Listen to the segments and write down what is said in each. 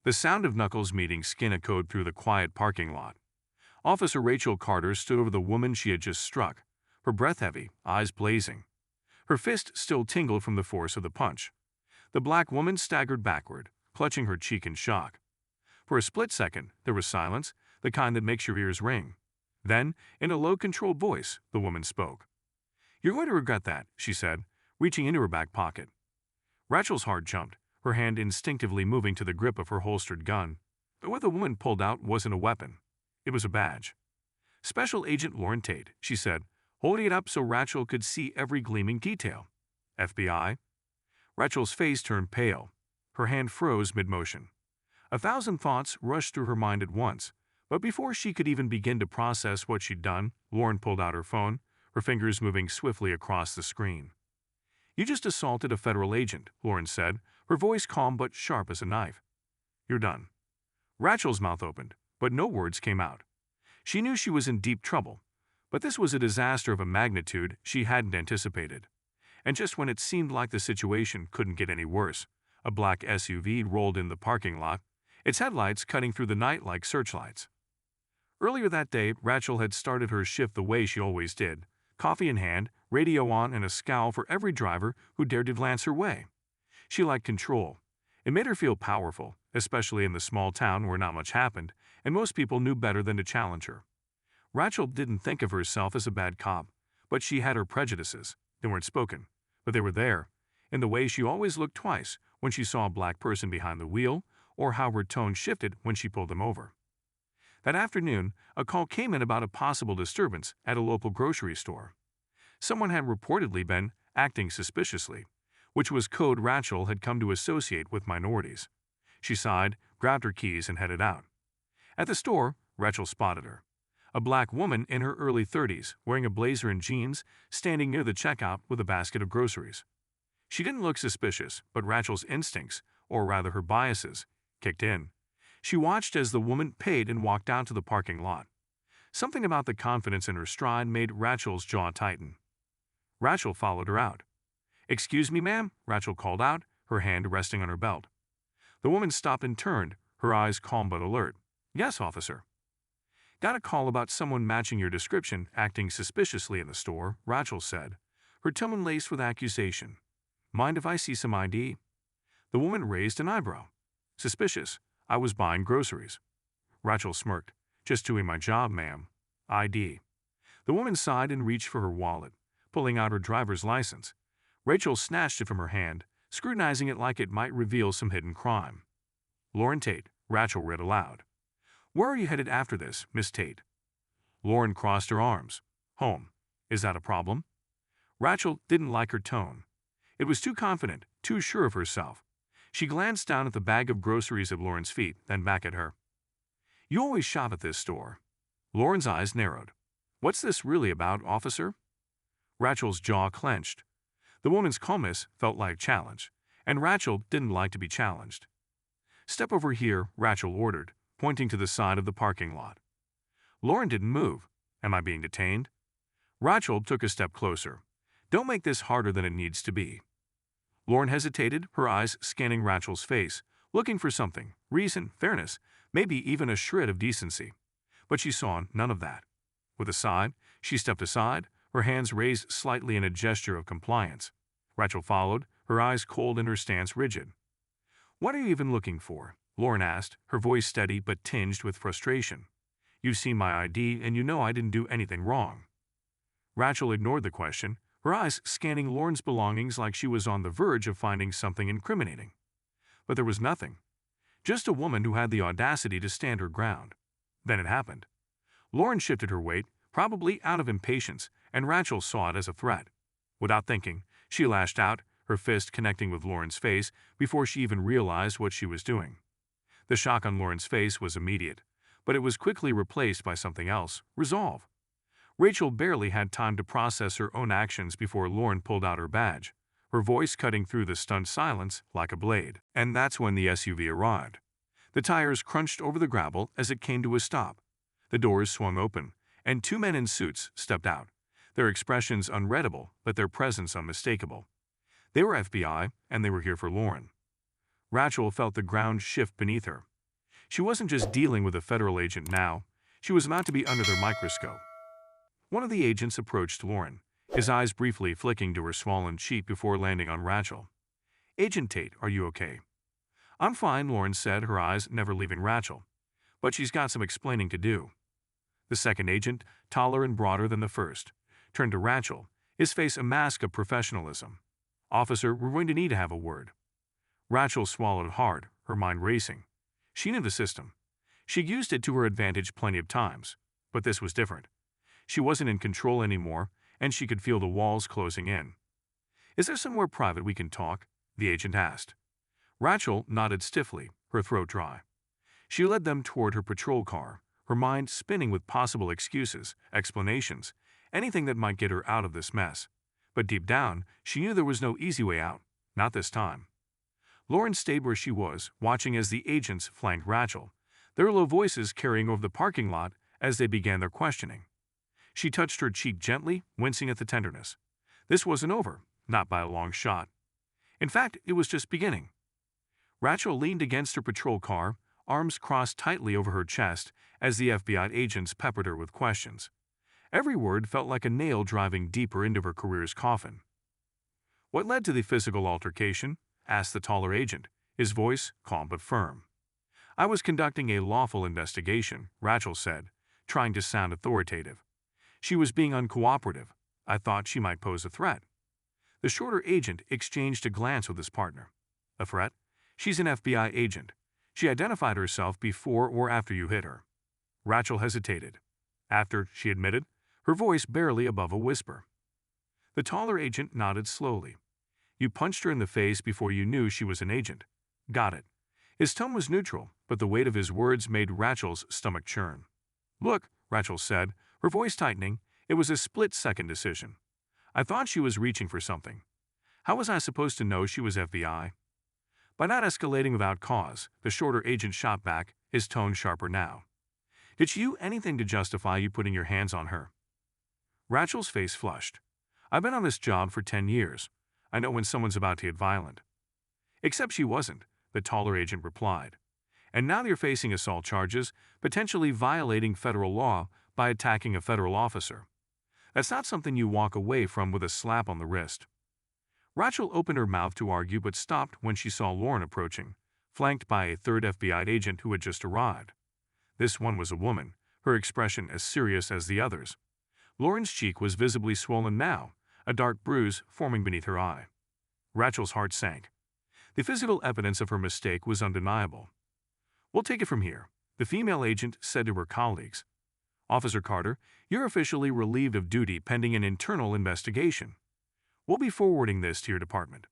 The sound of knuckles meeting skin echoed through the quiet parking lot. Officer Rachel Carter stood over the woman she had just struck, her breath heavy, eyes blazing. Her fist still tingled from the force of the punch. The black woman staggered backward, clutching her cheek in shock. For a split second, there was silence, the kind that makes your ears ring. Then, in a low, controlled voice, the woman spoke. "You're going to regret that," she said, reaching into her back pocket. Rachel's heart jumped, her hand instinctively moving to the grip of her holstered gun. But what the woman pulled out wasn't a weapon. It was a badge. "Special Agent Lauren Tate," she said, holding it up so Rachel could see every gleaming detail. "FBI?" Rachel's face turned pale. Her hand froze mid-motion. 1,000 thoughts rushed through her mind at once, but before she could even begin to process what she'd done, Lauren pulled out her phone, her fingers moving swiftly across the screen. "You just assaulted a federal agent," Lauren said, her voice calm but sharp as a knife. "You're done." Rachel's mouth opened, but no words came out. She knew she was in deep trouble, but this was a disaster of a magnitude she hadn't anticipated. And just when it seemed like the situation couldn't get any worse, a black SUV rolled in the parking lot, its headlights cutting through the night like searchlights. Earlier that day, Rachel had started her shift the way she always did, coffee in hand, radio on, and a scowl for every driver who dared to glance her way. She liked control. It made her feel powerful, especially in the small town where not much happened, and most people knew better than to challenge her. Rachel didn't think of herself as a bad cop, but she had her prejudices. They weren't spoken, but they were there, in the way she always looked twice when she saw a black person behind the wheel, or how her tone shifted when she pulled them over. That afternoon, a call came in about a possible disturbance at a local grocery store. Someone had reportedly been acting suspiciously, which was code Rachel had come to associate with minorities. She sighed, grabbed her keys, and headed out. At the store, Rachel spotted her. A black woman in her early 30s, wearing a blazer and jeans, standing near the checkout with a basket of groceries. She didn't look suspicious, but Rachel's instincts, or rather her biases, kicked in. She watched as the woman paid and walked out to the parking lot. Something about the confidence in her stride made Rachel's jaw tighten. Rachel followed her out. "Excuse me, ma'am," Rachel called out, her hand resting on her belt. The woman stopped and turned, her eyes calm but alert. "Yes, officer." "Got a call about someone matching your description acting suspiciously in the store," Rachel said, her tone laced with accusation. "Mind if I see some ID?" The woman raised an eyebrow. "Suspicious. I was buying groceries." Rachel smirked. "Just doing my job, ma'am." "ID." The woman sighed and reached for her wallet, pulling out her driver's license. Rachel snatched it from her hand, scrutinizing it like it might reveal some hidden crime. "Lauren Tate," Rachel read aloud. "Where are you headed after this, Miss Tate?" Lauren crossed her arms. "Home. Is that a problem?" Rachel didn't like her tone. It was too confident, too sure of herself. She glanced down at the bag of groceries at Lauren's feet, then back at her. "You always shop at this store." Lauren's eyes narrowed. "What's this really about, officer?" Rachel's jaw clenched. The woman's calmness felt like challenge, and Rachel didn't like to be challenged. "Step over here," Rachel ordered, pointing to the side of the parking lot. Lauren didn't move. "Am I being detained?" Rachel took a step closer. "Don't make this harder than it needs to be." Lauren hesitated, her eyes scanning Rachel's face, looking for something, reason, fairness, maybe even a shred of decency. But she saw none of that. With a sigh, she stepped aside, her hands raised slightly in a gesture of compliance. Rachel followed, her eyes cold and her stance rigid. "What are you even looking for?" Lauren asked, her voice steady but tinged with frustration. "You've seen my ID and you know I didn't do anything wrong." Rachel ignored the question, her eyes scanning Lauren's belongings like she was on the verge of finding something incriminating. But there was nothing. Just a woman who had the audacity to stand her ground. Then it happened. Lauren shifted her weight, probably out of impatience, and Rachel saw it as a threat. Without thinking, she lashed out, her fist connecting with Lauren's face before she even realized what she was doing. The shock on Lauren's face was immediate, but it was quickly replaced by something else, resolve. Rachel barely had time to process her own actions before Lauren pulled out her badge, her voice cutting through the stunned silence like a blade. And that's when the SUV arrived. The tires crunched over the gravel as it came to a stop. The doors swung open, and two men in suits stepped out, their expressions unreadable but their presence unmistakable. They were FBI, and they were here for Lauren. Rachel felt the ground shift beneath her. She wasn't just dealing with a federal agent now, she was about to be under their microscope. One of the agents approached Lauren, his eyes briefly flicking to her swollen cheek before landing on Rachel. "Agent Tate, are you okay?" "I'm fine," Lauren said, her eyes never leaving Rachel. "But she's got some explaining to do." The second agent, taller and broader than the first, turned to Rachel, his face a mask of professionalism. "Officer, we're going to need to have a word." Rachel swallowed hard, her mind racing. She knew the system. She'd used it to her advantage plenty of times, but this was different. She wasn't in control anymore, and she could feel the walls closing in. "Is there somewhere private we can talk?" the agent asked. Rachel nodded stiffly, her throat dry. She led them toward her patrol car, her mind spinning with possible excuses, explanations, anything that might get her out of this mess. But deep down, she knew there was no easy way out, not this time. Lauren stayed where she was, watching as the agents flanked Rachel, their low voices carrying over the parking lot as they began their questioning. She touched her cheek gently, wincing at the tenderness. This wasn't over, not by a long shot. In fact, it was just beginning. Rachel leaned against her patrol car, arms crossed tightly over her chest as the FBI agents peppered her with questions. Every word felt like a nail driving deeper into her career's coffin. "What led to the physical altercation?" asked the taller agent, his voice calm but firm. "I was conducting a lawful investigation," Rachel said, trying to sound authoritative. "She was being uncooperative. I thought she might pose a threat." The shorter agent exchanged a glance with his partner. "A threat? She's an FBI agent. She identified herself before or after you hit her." Rachel hesitated. "After," she admitted, her voice barely above a whisper. The taller agent nodded slowly. "You punched her in the face before you knew she was an agent." "Got it." His tone was neutral, but the weight of his words made Rachel's stomach churn. "Look," Rachel said, her voice tightening, it was a split-second decision. "I thought she was reaching for something. How was I supposed to know she was FBI?" "By not escalating without cause," the shorter agent shot back, his tone sharper now. "Did she do anything to justify you putting your hands on her?" Rachel's face flushed. "I've been on this job for 10 years. I know when someone's about to get violent." "Except she wasn't," the taller agent replied. "And now you're facing assault charges, potentially violating federal law by attacking a federal officer. That's not something you walk away from with a slap on the wrist." Rachel opened her mouth to argue but stopped when she saw Lauren approaching, flanked by a third FBI agent who had just arrived. This one was a woman, her expression as serious as the others. Lauren's cheek was visibly swollen now, a dark bruise forming beneath her eye. Rachel's heart sank. The physical evidence of her mistake was undeniable. "We'll take it from here," the female agent said to her colleagues. "Officer Carter, you're officially relieved of duty pending an internal investigation. We'll be forwarding this to your department."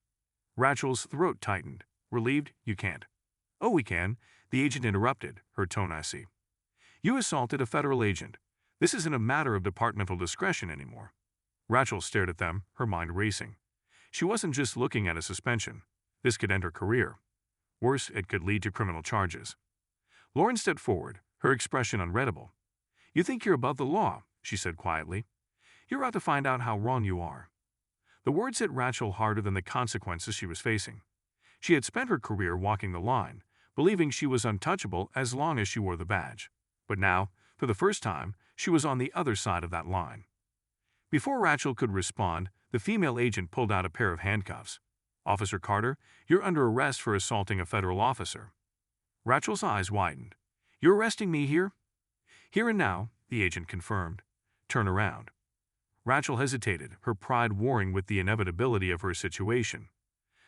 Rachel's throat tightened. "Relieved? You can't." "Oh, we can," the agent interrupted, her tone icy. "You assaulted a federal agent. This isn't a matter of departmental discretion anymore." Rachel stared at them, her mind racing. She wasn't just looking at a suspension. This could end her career. Worse, it could lead to criminal charges. Lauren stepped forward, her expression unreadable. "You think you're above the law," she said quietly. "You're about to find out how wrong you are." The words hit Rachel harder than the consequences she was facing. She had spent her career walking the line, believing she was untouchable as long as she wore the badge. But now, for the first time, she was on the other side of that line. Before Rachel could respond, the female agent pulled out a pair of handcuffs. "Officer Carter, you're under arrest for assaulting a federal officer." Rachel's eyes widened. "You're arresting me here?" "Here and now," the agent confirmed. "Turn around." Rachel hesitated, her pride warring with the inevitability of her situation.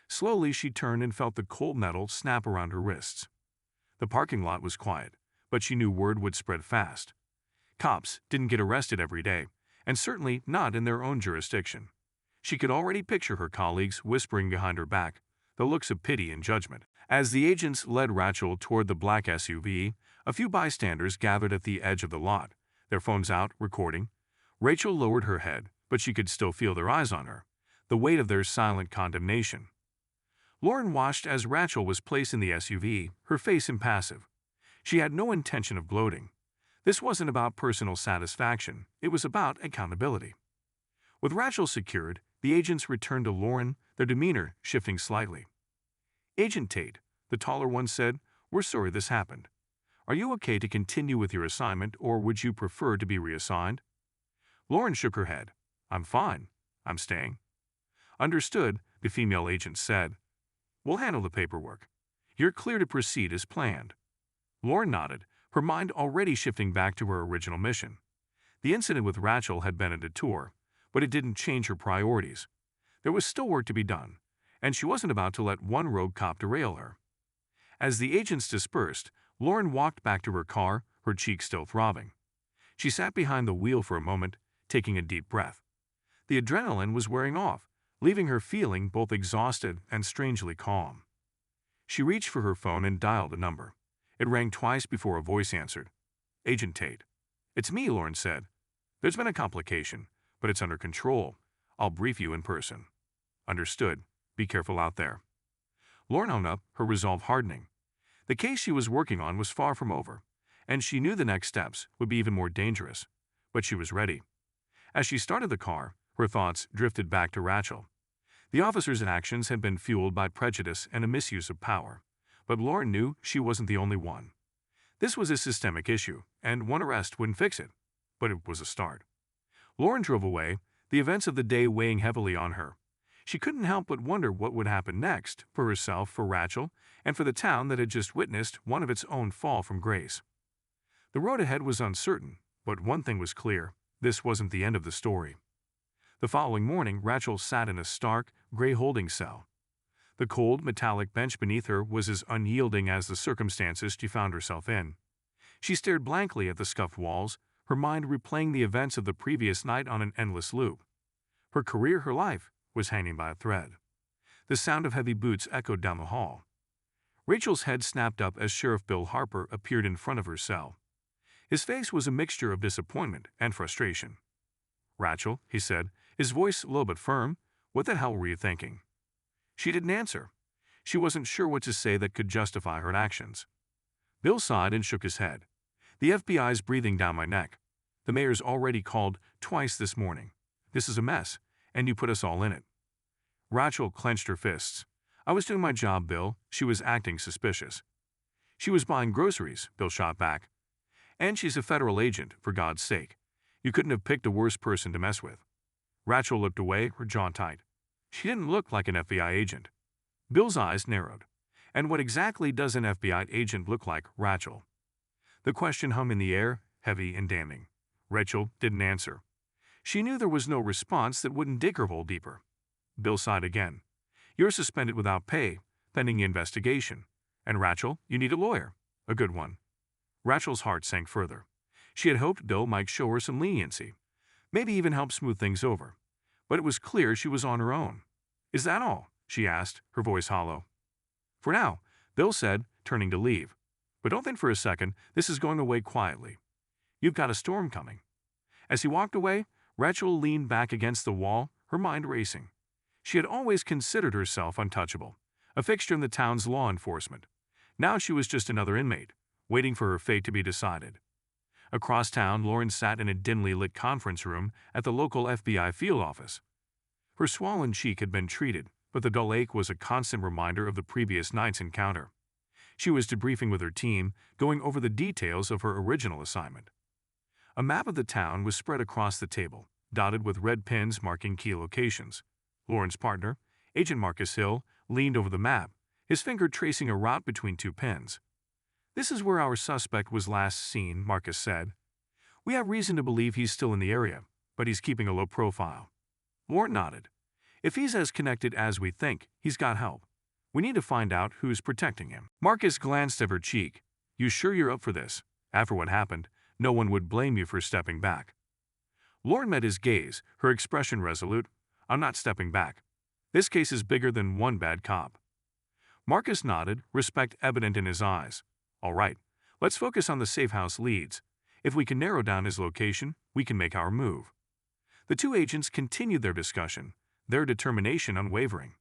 Slowly she turned and felt the cold metal snap around her wrists. The parking lot was quiet, but she knew word would spread fast. Cops didn't get arrested every day, and certainly not in their own jurisdiction. She could already picture her colleagues whispering behind her back, the looks of pity and judgment. As the agents led Rachel toward the black SUV, a few bystanders gathered at the edge of the lot, their phones out, recording. Rachel lowered her head, but she could still feel their eyes on her, the weight of their silent condemnation. Lauren watched as Rachel was placed in the SUV, her face impassive. She had no intention of gloating. This wasn't about personal satisfaction, it was about accountability. With Rachel secured, the agents returned to Lauren, their demeanor shifting slightly. "Agent Tate," the taller one said, "we're sorry this happened. Are you okay to continue with your assignment, or would you prefer to be reassigned? Lauren shook her head. I'm fine. I'm staying. Understood, the female agent said. We'll handle the paperwork. You're clear to proceed as planned. Lauren nodded, her mind already shifting back to her original mission. The incident with Rachel had been a detour, but it didn't change her priorities. There was still work to be done, and she wasn't about to let one rogue cop derail her. As the agents dispersed, Lauren walked back to her car, her cheeks still throbbing. She sat behind the wheel for a moment, taking a deep breath. The adrenaline was wearing off, leaving her feeling both exhausted and strangely calm. She reached for her phone and dialed a number. It rang twice before a voice answered. Agent Tate. It's me, Lauren said. There's been a complication, but it's under control. I'll brief you in person. Understood. Be careful out there. Lauren hung up, her resolve hardening. The case she was working on was far from over, and she knew the next steps would be even more dangerous. But she was ready. As she started the car, her thoughts drifted back to Rachel. The officer's actions had been fueled by prejudice and a misuse of power, but Lauren knew she wasn't the only one. This was a systemic issue, and one arrest wouldn't fix it, but it was a start. Lauren drove away, the events of the day weighing heavily on her. She couldn't help but wonder what would happen next, for herself, for Rachel, and for the town that had just witnessed one of its own fall from grace. The road ahead was uncertain, but one thing was clear: this wasn't the end of the story. The following morning, Rachel sat in a stark, gray holding cell. The cold, metallic bench beneath her was as unyielding as the circumstances she found herself in. She stared blankly at the scuffed walls, her mind replaying the events of the previous night on an endless loop. Her career, her life, was hanging by a thread. The sound of heavy boots echoed down the hall. Rachel's head snapped up as Sheriff Bill Harper appeared in front of her cell. His face was a mixture of disappointment and frustration. Rachel, he said, his voice low but firm, what the hell were you thinking? She didn't answer. She wasn't sure what to say that could justify her actions. Bill sighed and shook his head. The FBI's breathing down my neck. The mayor's already called twice this morning. This is a mess, and you put us all in it. Rachel clenched her fists. I was doing my job, Bill. She was acting suspicious. She was buying groceries, Bill shot back. And she's a federal agent, for God's sake. You couldn't have picked a worse person to mess with. Rachel looked away, her jaw tight. She didn't look like an FBI agent. Bill's eyes narrowed. And what exactly does an FBI agent look like, Rachel? The question hung in the air, heavy and damning. Rachel didn't answer. She knew there was no response that wouldn't dig her hole deeper. Bill sighed again. You're suspended without pay, pending investigation. And Rachel, you need a lawyer. A good one. Rachel's heart sank further. She had hoped Bill might show her some leniency, maybe even help smooth things over. But it was clear she was on her own. Is that all? She asked, her voice hollow. For now, Bill said, turning to leave. But don't think for a second this is going away quietly. You've got a storm coming. As he walked away, Rachel leaned back against the wall, her mind racing. She had always considered herself untouchable, a fixture in the town's law enforcement. Now she was just another inmate, waiting for her fate to be decided. Across town, Lauren sat in a dimly lit conference room at the local FBI field office. Her swollen cheek had been treated, but the dull ache was a constant reminder of the previous night's encounter. She was debriefing with her team, going over the details of her original assignment. A map of the town was spread across the table, dotted with red pins marking key locations. Lauren's partner, Agent Marcus Hill, leaned over the map, his finger tracing a route between two pins. This is where our suspect was last seen, Marcus said. We have reason to believe he's still in the area, but he's keeping a low profile. Lauren nodded. If he's as connected as we think, he's got help. We need to find out who's protecting him. Marcus glanced at her cheek. You sure you're up for this? After what happened, no one would blame you for stepping back. Lauren met his gaze, her expression resolute. I'm not stepping back. This case is bigger than one bad cop. Marcus nodded, respect evident in his eyes. All right, let's focus on the safe house leads. If we can narrow down his location, we can make our move. The two agents continued their discussion, their determination unwavering.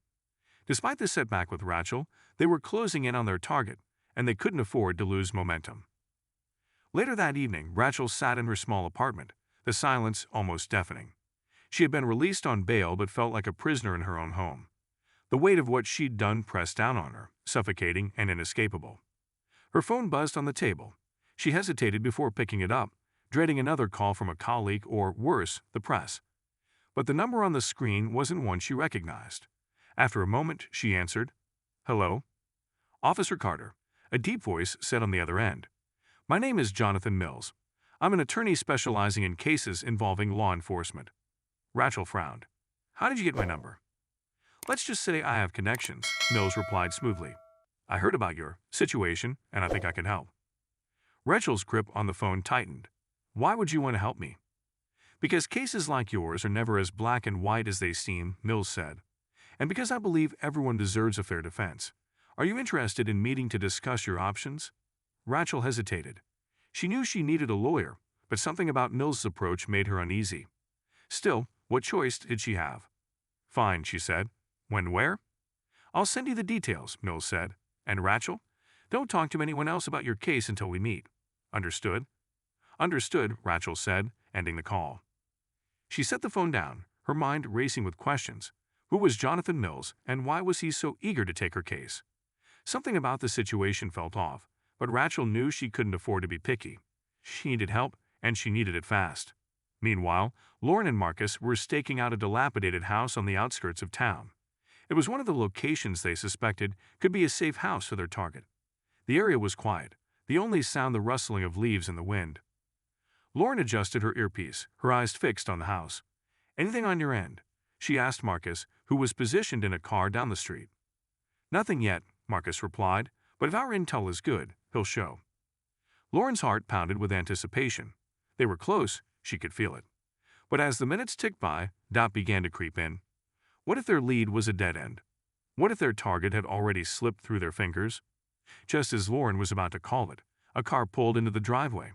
Despite the setback with Rachel, they were closing in on their target, and they couldn't afford to lose momentum. Later that evening, Rachel sat in her small apartment, the silence almost deafening. She had been released on bail but felt like a prisoner in her own home. The weight of what she'd done pressed down on her, suffocating and inescapable. Her phone buzzed on the table. She hesitated before picking it up, dreading another call from a colleague or, worse, the press. But the number on the screen wasn't one she recognized. After a moment, she answered, "Hello?" "Officer Carter," a deep voice said on the other end. "My name is Jonathan Mills. I'm an attorney specializing in cases involving law enforcement." Rachel frowned. "How did you get my number?" "Let's just say I have connections," Mills replied smoothly. "I heard about your situation, and I think I can help." Rachel's grip on the phone tightened. "Why would you want to help me?" "Because cases like yours are never as black and white as they seem," Mills said. "And because I believe everyone deserves a fair defense. Are you interested in meeting to discuss your options?" Rachel hesitated. She knew she needed a lawyer, but something about Mills' approach made her uneasy. Still, what choice did she have? "Fine," she said. "When, where?" "I'll send you the details," Mills said. "And Rachel, don't talk to anyone else about your case until we meet. Understood?" "Understood," Rachel said, ending the call. She set the phone down, her mind racing with questions. Who was Jonathan Mills, and why was he so eager to take her case? Something about the situation felt off, but Rachel knew she couldn't afford to be picky. She needed help, and she needed it fast. Meanwhile, Lauren and Marcus were staking out a dilapidated house on the outskirts of town. It was one of the locations they suspected could be a safe house for their target. The area was quiet, the only sound the rustling of leaves in the wind. Lauren adjusted her earpiece, her eyes fixed on the house. "Anything on your end?" she asked Marcus, who was positioned in a car down the street. "Nothing yet," Marcus replied, "but if our intel is good, he'll show." Lauren's heart pounded with anticipation. They were close, she could feel it. But as the minutes ticked by, doubt began to creep in. What if their lead was a dead end? What if their target had already slipped through their fingers? Just as Lauren was about to call it, a car pulled into the driveway.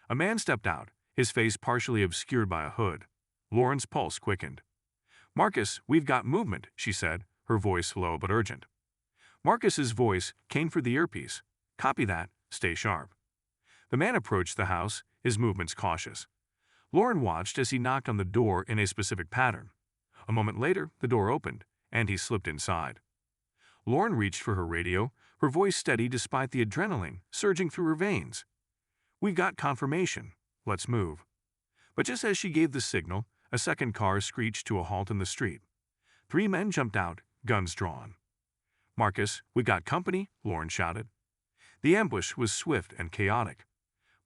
A man stepped out, his face partially obscured by a hood. Lauren's pulse quickened. "Marcus, we've got movement," she said, her voice low but urgent. Marcus's voice came through the earpiece. "Copy that, stay sharp." The man approached the house, his movements cautious. Lauren watched as he knocked on the door in a specific pattern. A moment later, the door opened, and he slipped inside. Lauren reached for her radio, her voice steady despite the adrenaline surging through her veins. "We've got confirmation. Let's move." But just as she gave the signal, a second car screeched to a halt in the street. 3 men jumped out, guns drawn. "Marcus, we got company," Lauren shouted. The ambush was swift and chaotic.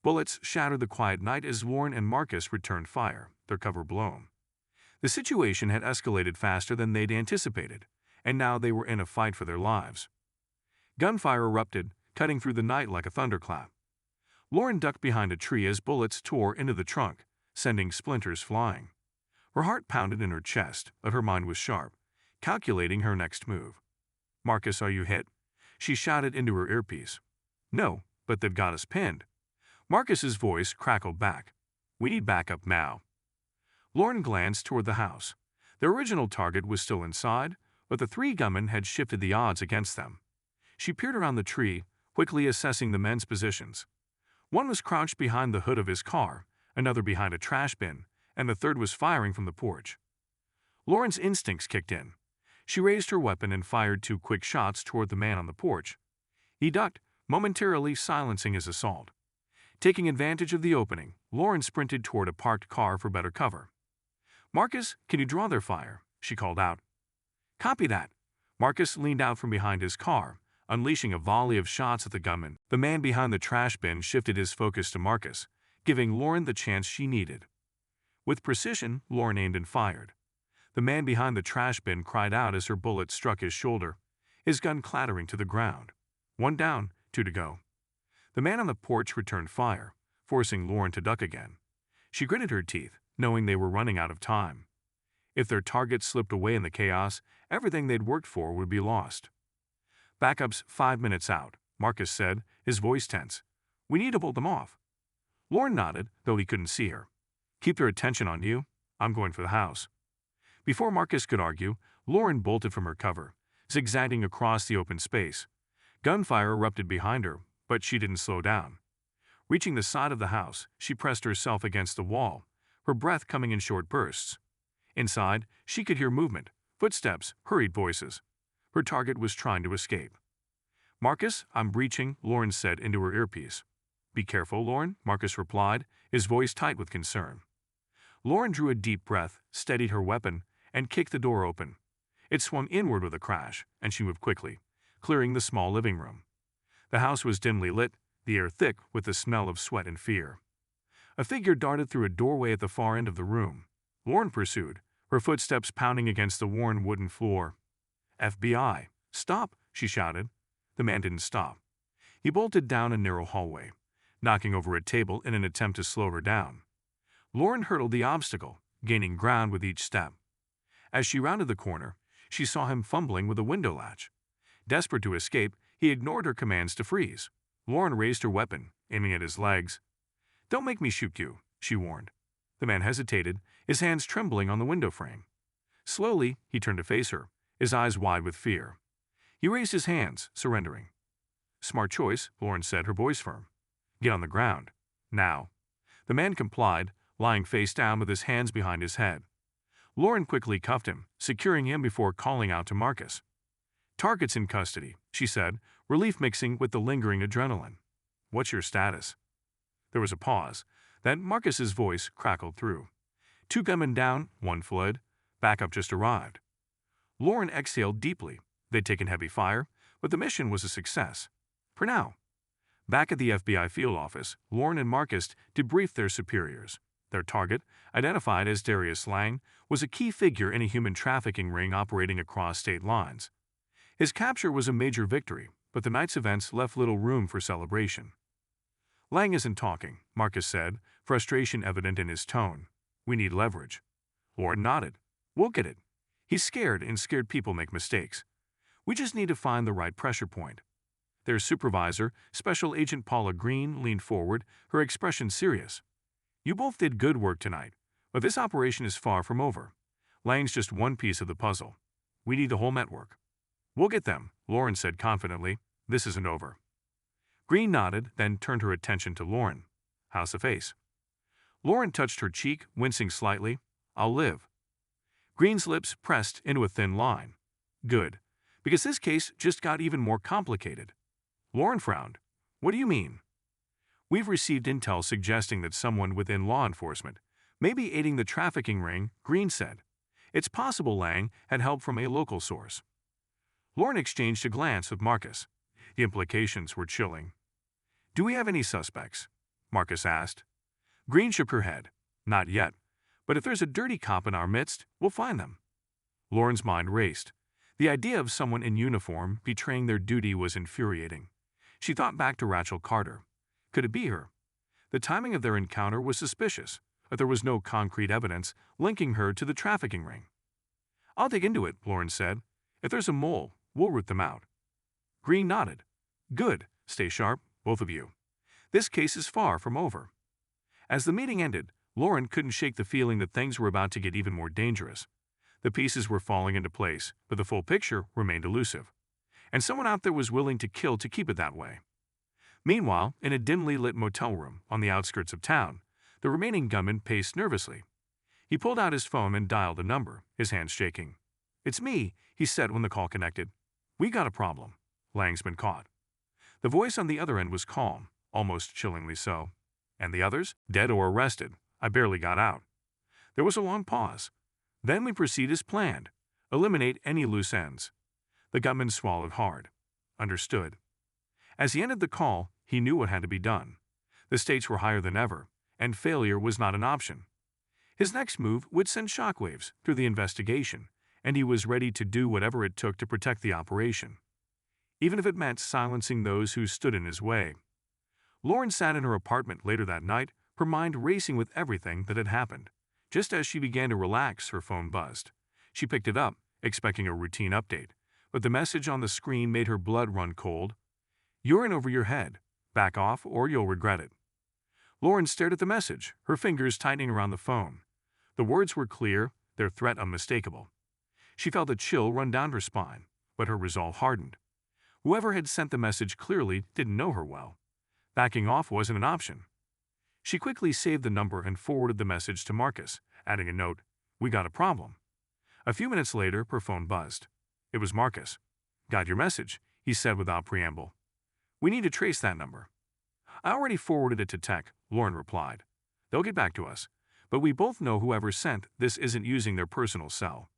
Bullets shattered the quiet night as Lauren and Marcus returned fire, their cover blown. The situation had escalated faster than they'd anticipated, and now they were in a fight for their lives. Gunfire erupted, cutting through the night like a thunderclap. Lauren ducked behind a tree as bullets tore into the trunk, sending splinters flying. Her heart pounded in her chest, but her mind was sharp, calculating her next move. "Marcus, are you hit?" she shouted into her earpiece. "No, but they've got us pinned." Marcus's voice crackled back. "We need backup now." Lauren glanced toward the house. Their original target was still inside, but the 3 gunmen had shifted the odds against them. She peered around the tree, quickly assessing the men's positions. One was crouched behind the hood of his car, another behind a trash bin, and the third was firing from the porch. Lauren's instincts kicked in. She raised her weapon and fired 2 quick shots toward the man on the porch. He ducked, momentarily silencing his assault. Taking advantage of the opening, Lauren sprinted toward a parked car for better cover. "Marcus, can you draw their fire?" she called out. "Copy that." Marcus leaned out from behind his car, unleashing a volley of shots at the gunman. The man behind the trash bin shifted his focus to Marcus, giving Lauren the chance she needed. With precision, Lauren aimed and fired. The man behind the trash bin cried out as her bullet struck his shoulder, his gun clattering to the ground. 1 down, 2 to go. The man on the porch returned fire, forcing Lauren to duck again. She gritted her teeth, knowing they were running out of time. If their target slipped away in the chaos, everything they'd worked for would be lost. "Backup's 5 minutes out," Marcus said, his voice tense. "We need to hold them off." Lauren nodded, though he couldn't see her. "Keep their attention on you. I'm going for the house." Before Marcus could argue, Lauren bolted from her cover, zigzagging across the open space. Gunfire erupted behind her, but she didn't slow down. Reaching the side of the house, she pressed herself against the wall, her breath coming in short bursts. Inside, she could hear movement, footsteps, hurried voices. Her target was trying to escape. "Marcus, I'm breaching," Lauren said into her earpiece. "Be careful, Lauren," Marcus replied, his voice tight with concern. Lauren drew a deep breath, steadied her weapon, and kicked the door open. It swung inward with a crash, and she moved quickly, clearing the small living room. The house was dimly lit, the air thick with the smell of sweat and fear. A figure darted through a doorway at the far end of the room. Lauren pursued, her footsteps pounding against the worn wooden floor. "FBI, stop!" she shouted. The man didn't stop. He bolted down a narrow hallway, knocking over a table in an attempt to slow her down. Lauren hurdled the obstacle, gaining ground with each step. As she rounded the corner, she saw him fumbling with a window latch. Desperate to escape, he ignored her commands to freeze. Lauren raised her weapon, aiming at his legs. "Don't make me shoot you," she warned. The man hesitated, his hands trembling on the window frame. Slowly, he turned to face her, his eyes wide with fear. He raised his hands, surrendering. "Smart choice," Lauren said, her voice firm. "Get on the ground. Now." The man complied, lying face down with his hands behind his head. Lauren quickly cuffed him, securing him before calling out to Marcus. "Target's in custody," she said, relief mixing with the lingering adrenaline. "What's your status?" There was a pause. Then Marcus's voice crackled through. "2 gunmen down, 1 fled. Backup just arrived." Lauren exhaled deeply. They'd taken heavy fire, but the mission was a success. For now. Back at the FBI field office, Lauren and Marcus debriefed their superiors. Their target, identified as Darius Lang, was a key figure in a human trafficking ring operating across state lines. His capture was a major victory, but the night's events left little room for celebration. "Lang isn't talking," Marcus said, frustration evident in his tone. "We need leverage." Lauren nodded. "We'll get it. He's scared, and scared people make mistakes. We just need to find the right pressure point." Their supervisor, Special Agent Paula Green, leaned forward, her expression serious. "You both did good work tonight, but this operation is far from over. Lang's just one piece of the puzzle. We need the whole network." "We'll get them," Lauren said confidently. "This isn't over." Green nodded, then turned her attention to Lauren. "How's the face?" Lauren touched her cheek, wincing slightly. "I'll live." Green's lips pressed into a thin line. "Good, because this case just got even more complicated." Lauren frowned. "What do you mean?" "We've received intel suggesting that someone within law enforcement may be aiding the trafficking ring," Green said. "It's possible Lang had help from a local source." Lauren exchanged a glance with Marcus. The implications were chilling. "Do we have any suspects?" Marcus asked. Green shook her head. "Not yet, but if there's a dirty cop in our midst, we'll find them." Lauren's mind raced. The idea of someone in uniform betraying their duty was infuriating. She thought back to Rachel Carter. Could it be her? The timing of their encounter was suspicious, but there was no concrete evidence linking her to the trafficking ring. "I'll dig into it," Lauren said. "If there's a mole, we'll root them out." Green nodded. "Good. Stay sharp, both of you. This case is far from over." As the meeting ended, Lauren couldn't shake the feeling that things were about to get even more dangerous. The pieces were falling into place, but the full picture remained elusive. And someone out there was willing to kill to keep it that way. Meanwhile, in a dimly lit motel room on the outskirts of town, the remaining gunman paced nervously. He pulled out his phone and dialed a number, his hands shaking. "It's me," he said when the call connected. "We got a problem. Lang's been caught." The voice on the other end was calm, almost chillingly so. "And the others? Dead or arrested. I barely got out." There was a long pause. "Then we proceed as planned. Eliminate any loose ends." The gunman swallowed hard. "Understood." As he ended the call, he knew what had to be done. The stakes were higher than ever, and failure was not an option. His next move would send shockwaves through the investigation, and he was ready to do whatever it took to protect the operation, even if it meant silencing those who stood in his way. Lauren sat in her apartment later that night, her mind racing with everything that had happened. Just as she began to relax, her phone buzzed. She picked it up, expecting a routine update, but the message on the screen made her blood run cold. "You're in over your head. Back off or you'll regret it." Lauren stared at the message, her fingers tightening around the phone. The words were clear, their threat unmistakable. She felt a chill run down her spine, but her resolve hardened. Whoever had sent the message clearly didn't know her well. Backing off wasn't an option. She quickly saved the number and forwarded the message to Marcus, adding a note, "We got a problem." A few minutes later, her phone buzzed. It was Marcus. "Got your message," he said without preamble. "We need to trace that number." I already forwarded it to tech, Lauren replied. They'll get back to us, but we both know whoever sent this isn't using their personal cell.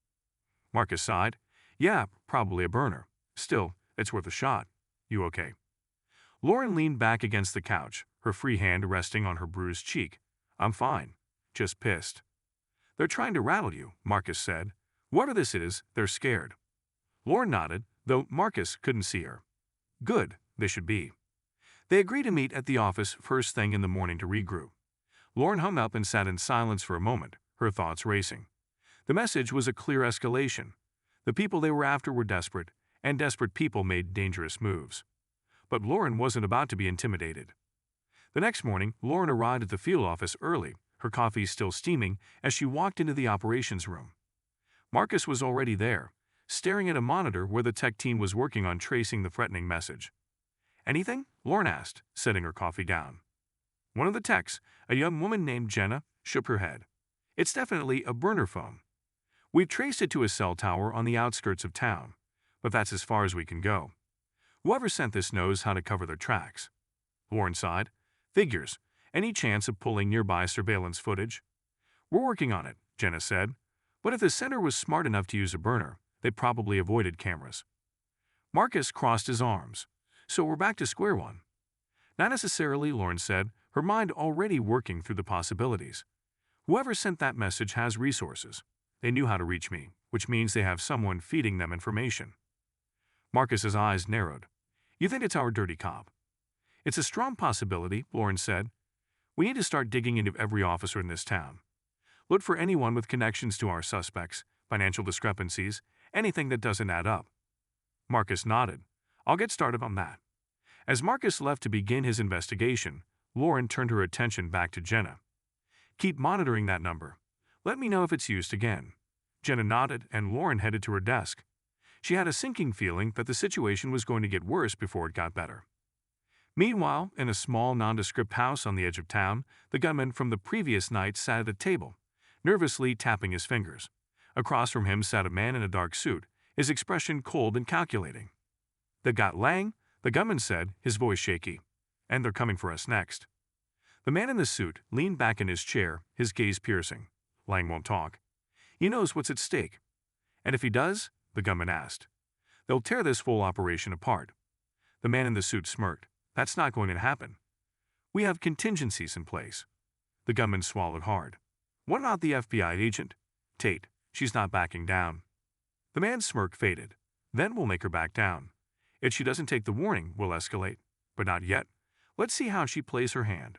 Marcus sighed. Yeah, probably a burner. Still, it's worth a shot. You okay? Lauren leaned back against the couch, her free hand resting on her bruised cheek. I'm fine. Just pissed. They're trying to rattle you, Marcus said. Whatever this is, they're scared. Lauren nodded, though Marcus couldn't see her. Good, they should be. They agreed to meet at the office first thing in the morning to regroup. Lauren hung up and sat in silence for a moment, her thoughts racing. The message was a clear escalation. The people they were after were desperate, and desperate people made dangerous moves. But Lauren wasn't about to be intimidated. The next morning, Lauren arrived at the field office early, her coffee still steaming, as she walked into the operations room. Marcus was already there, staring at a monitor where the tech team was working on tracing the threatening message. Anything? Lauren asked, setting her coffee down. One of the techs, a young woman named Jenna, shook her head. It's definitely a burner phone. We've traced it to a cell tower on the outskirts of town, but that's as far as we can go. Whoever sent this knows how to cover their tracks. Lauren sighed. Figures. Any chance of pulling nearby surveillance footage? We're working on it, Jenna said. But if the sender was smart enough to use a burner, they probably avoided cameras. Marcus crossed his arms. So we're back to square one. Not necessarily, Lauren said, her mind already working through the possibilities. Whoever sent that message has resources. They knew how to reach me, which means they have someone feeding them information. Marcus's eyes narrowed. You think it's our dirty cop? It's a strong possibility, Lauren said. We need to start digging into every officer in this town. Look for anyone with connections to our suspects, financial discrepancies, anything that doesn't add up. Marcus nodded. I'll get started on that. As Marcus left to begin his investigation, Lauren turned her attention back to Jenna. Keep monitoring that number. Let me know if it's used again. Jenna nodded, and Lauren headed to her desk. She had a sinking feeling that the situation was going to get worse before it got better. Meanwhile, in a small, nondescript house on the edge of town, the gunman from the previous night sat at a table, nervously tapping his fingers. Across from him sat a man in a dark suit, his expression cold and calculating. They got Lang, the gunman said, his voice shaky. And they're coming for us next. The man in the suit leaned back in his chair, his gaze piercing. Lang won't talk. He knows what's at stake. And if he does, the gunman asked, they'll tear this full operation apart. The man in the suit smirked. That's not going to happen. We have contingencies in place. The gunman swallowed hard. What about the FBI agent? Tate, she's not backing down. The man's smirk faded. Then we'll make her back down. If she doesn't take the warning, we'll escalate. But not yet. Let's see how she plays her hand.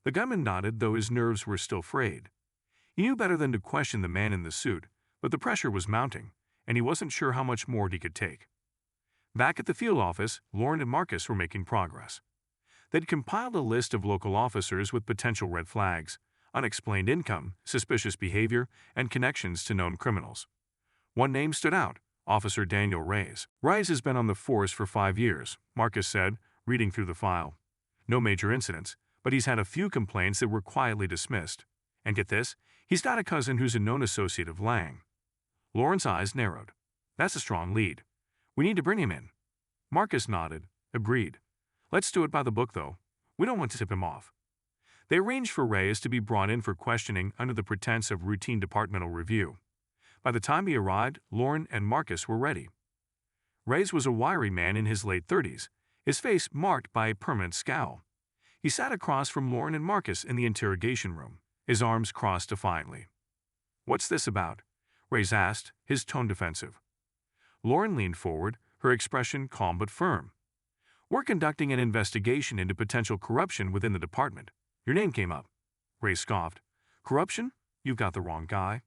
The gunman nodded, though his nerves were still frayed. He knew better than to question the man in the suit, but the pressure was mounting, and he wasn't sure how much more he could take. Back at the field office, Lauren and Marcus were making progress. They'd compiled a list of local officers with potential red flags, unexplained income, suspicious behavior, and connections to known criminals. One name stood out, Officer Daniel Reyes. Reyes has been on the force for 5 years, Marcus said, reading through the file. No major incidents, but he's had a few complaints that were quietly dismissed. And get this, he's got a cousin who's a known associate of Lang. Lauren's eyes narrowed. That's a strong lead. We need to bring him in. Marcus nodded, agreed. Let's do it by the book, though. We don't want to tip him off. They arranged for Reyes to be brought in for questioning under the pretense of routine departmental review. By the time he arrived, Lauren and Marcus were ready. Reyes was a wiry man in his late 30s, his face marked by a permanent scowl. He sat across from Lauren and Marcus in the interrogation room, his arms crossed defiantly. What's this about? Reyes asked, his tone defensive. Lauren leaned forward, her expression calm but firm. We're conducting an investigation into potential corruption within the department. Your name came up. Reyes scoffed. Corruption? You've got the wrong guy.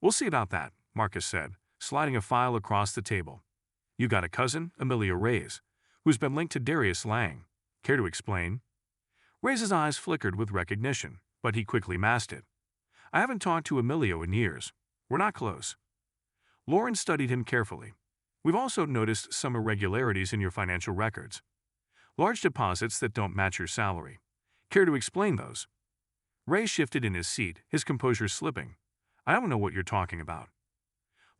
We'll see about that, Marcus said, sliding a file across the table. You got a cousin, Emilio Reyes, who's been linked to Darius Lang. Care to explain? Reyes' eyes flickered with recognition, but he quickly masked it. I haven't talked to Emilio in years. We're not close. Lauren studied him carefully. We've also noticed some irregularities in your financial records. Large deposits that don't match your salary. Care to explain those? Reyes shifted in his seat, his composure slipping. I don't know what you're talking about.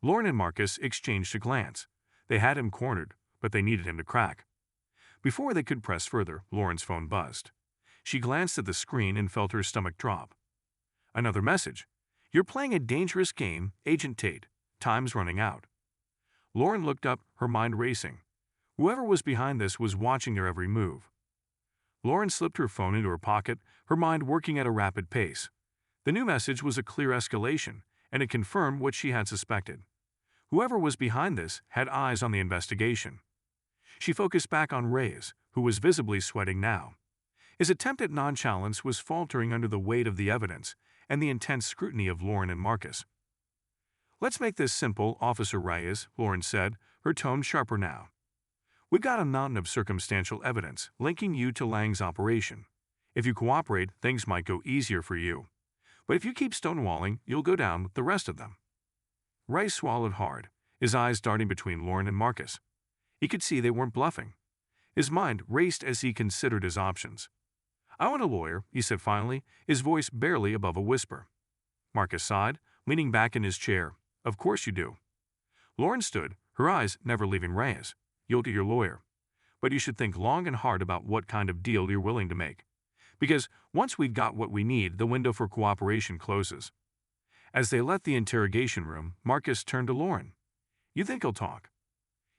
Lauren and Marcus exchanged a glance. They had him cornered, but they needed him to crack. Before they could press further, Lauren's phone buzzed. She glanced at the screen and felt her stomach drop. Another message. "You're playing a dangerous game, Agent Tate. Time's running out." Lauren looked up, her mind racing. Whoever was behind this was watching their every move. Lauren slipped her phone into her pocket, her mind working at a rapid pace. The new message was a clear escalation, and it confirmed what she had suspected. Whoever was behind this had eyes on the investigation. She focused back on Reyes, who was visibly sweating now. His attempt at nonchalance was faltering under the weight of the evidence and the intense scrutiny of Lauren and Marcus. "Let's make this simple, Officer Reyes," Lauren said, her tone sharper now. "We've got a mountain of circumstantial evidence linking you to Lang's operation. If you cooperate, things might go easier for you. But if you keep stonewalling, you'll go down with the rest of them." Reyes swallowed hard, his eyes darting between Lauren and Marcus. He could see they weren't bluffing. His mind raced as he considered his options. "I want a lawyer," he said finally, his voice barely above a whisper. Marcus sighed, leaning back in his chair. "Of course you do." Lauren stood, her eyes never leaving Reyes. "You'll get your lawyer. But you should think long and hard about what kind of deal you're willing to make. Because once we've got what we need, the window for cooperation closes." As they left the interrogation room, Marcus turned to Lauren. "You think he'll talk?"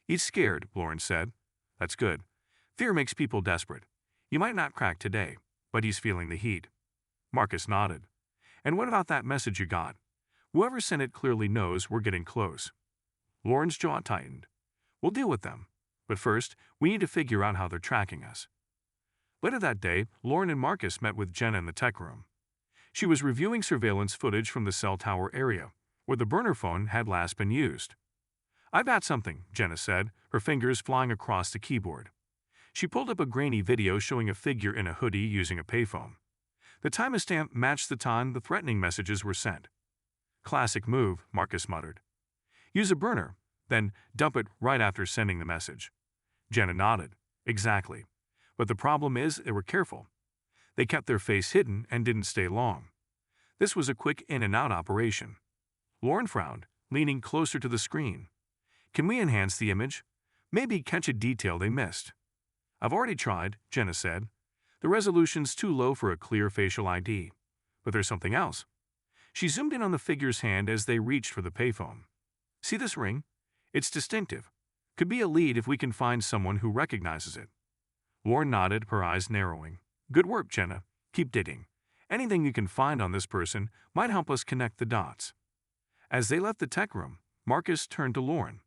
"He's scared," Lauren said. "That's good. Fear makes people desperate. You might not crack today, but he's feeling the heat." Marcus nodded. "And what about that message you got? Whoever sent it clearly knows we're getting close." Lauren's jaw tightened. "We'll deal with them. But first, we need to figure out how they're tracking us." Later that day, Lauren and Marcus met with Jenna in the tech room. She was reviewing surveillance footage from the cell tower area, where the burner phone had last been used. "I've got something," Jenna said, her fingers flying across the keyboard. She pulled up a grainy video showing a figure in a hoodie using a payphone. The timestamp matched the time the threatening messages were sent. "Classic move," Marcus muttered. "Use a burner, then dump it right after sending the message." Jenna nodded. "Exactly. But the problem is they were careful. They kept their face hidden and didn't stay long. This was a quick in-and-out operation." Lauren frowned, leaning closer to the screen. "Can we enhance the image? Maybe catch a detail they missed?" "I've already tried," Jenna said. "The resolution's too low for a clear facial ID. But there's something else." She zoomed in on the figure's hand as they reached for the payphone. "See this ring? It's distinctive. Could be a lead if we can find someone who recognizes it." Lauren nodded, her eyes narrowing. "Good work, Jenna. Keep digging. Anything you can find on this person might help us connect the dots." As they left the tech room, Marcus turned to Lauren.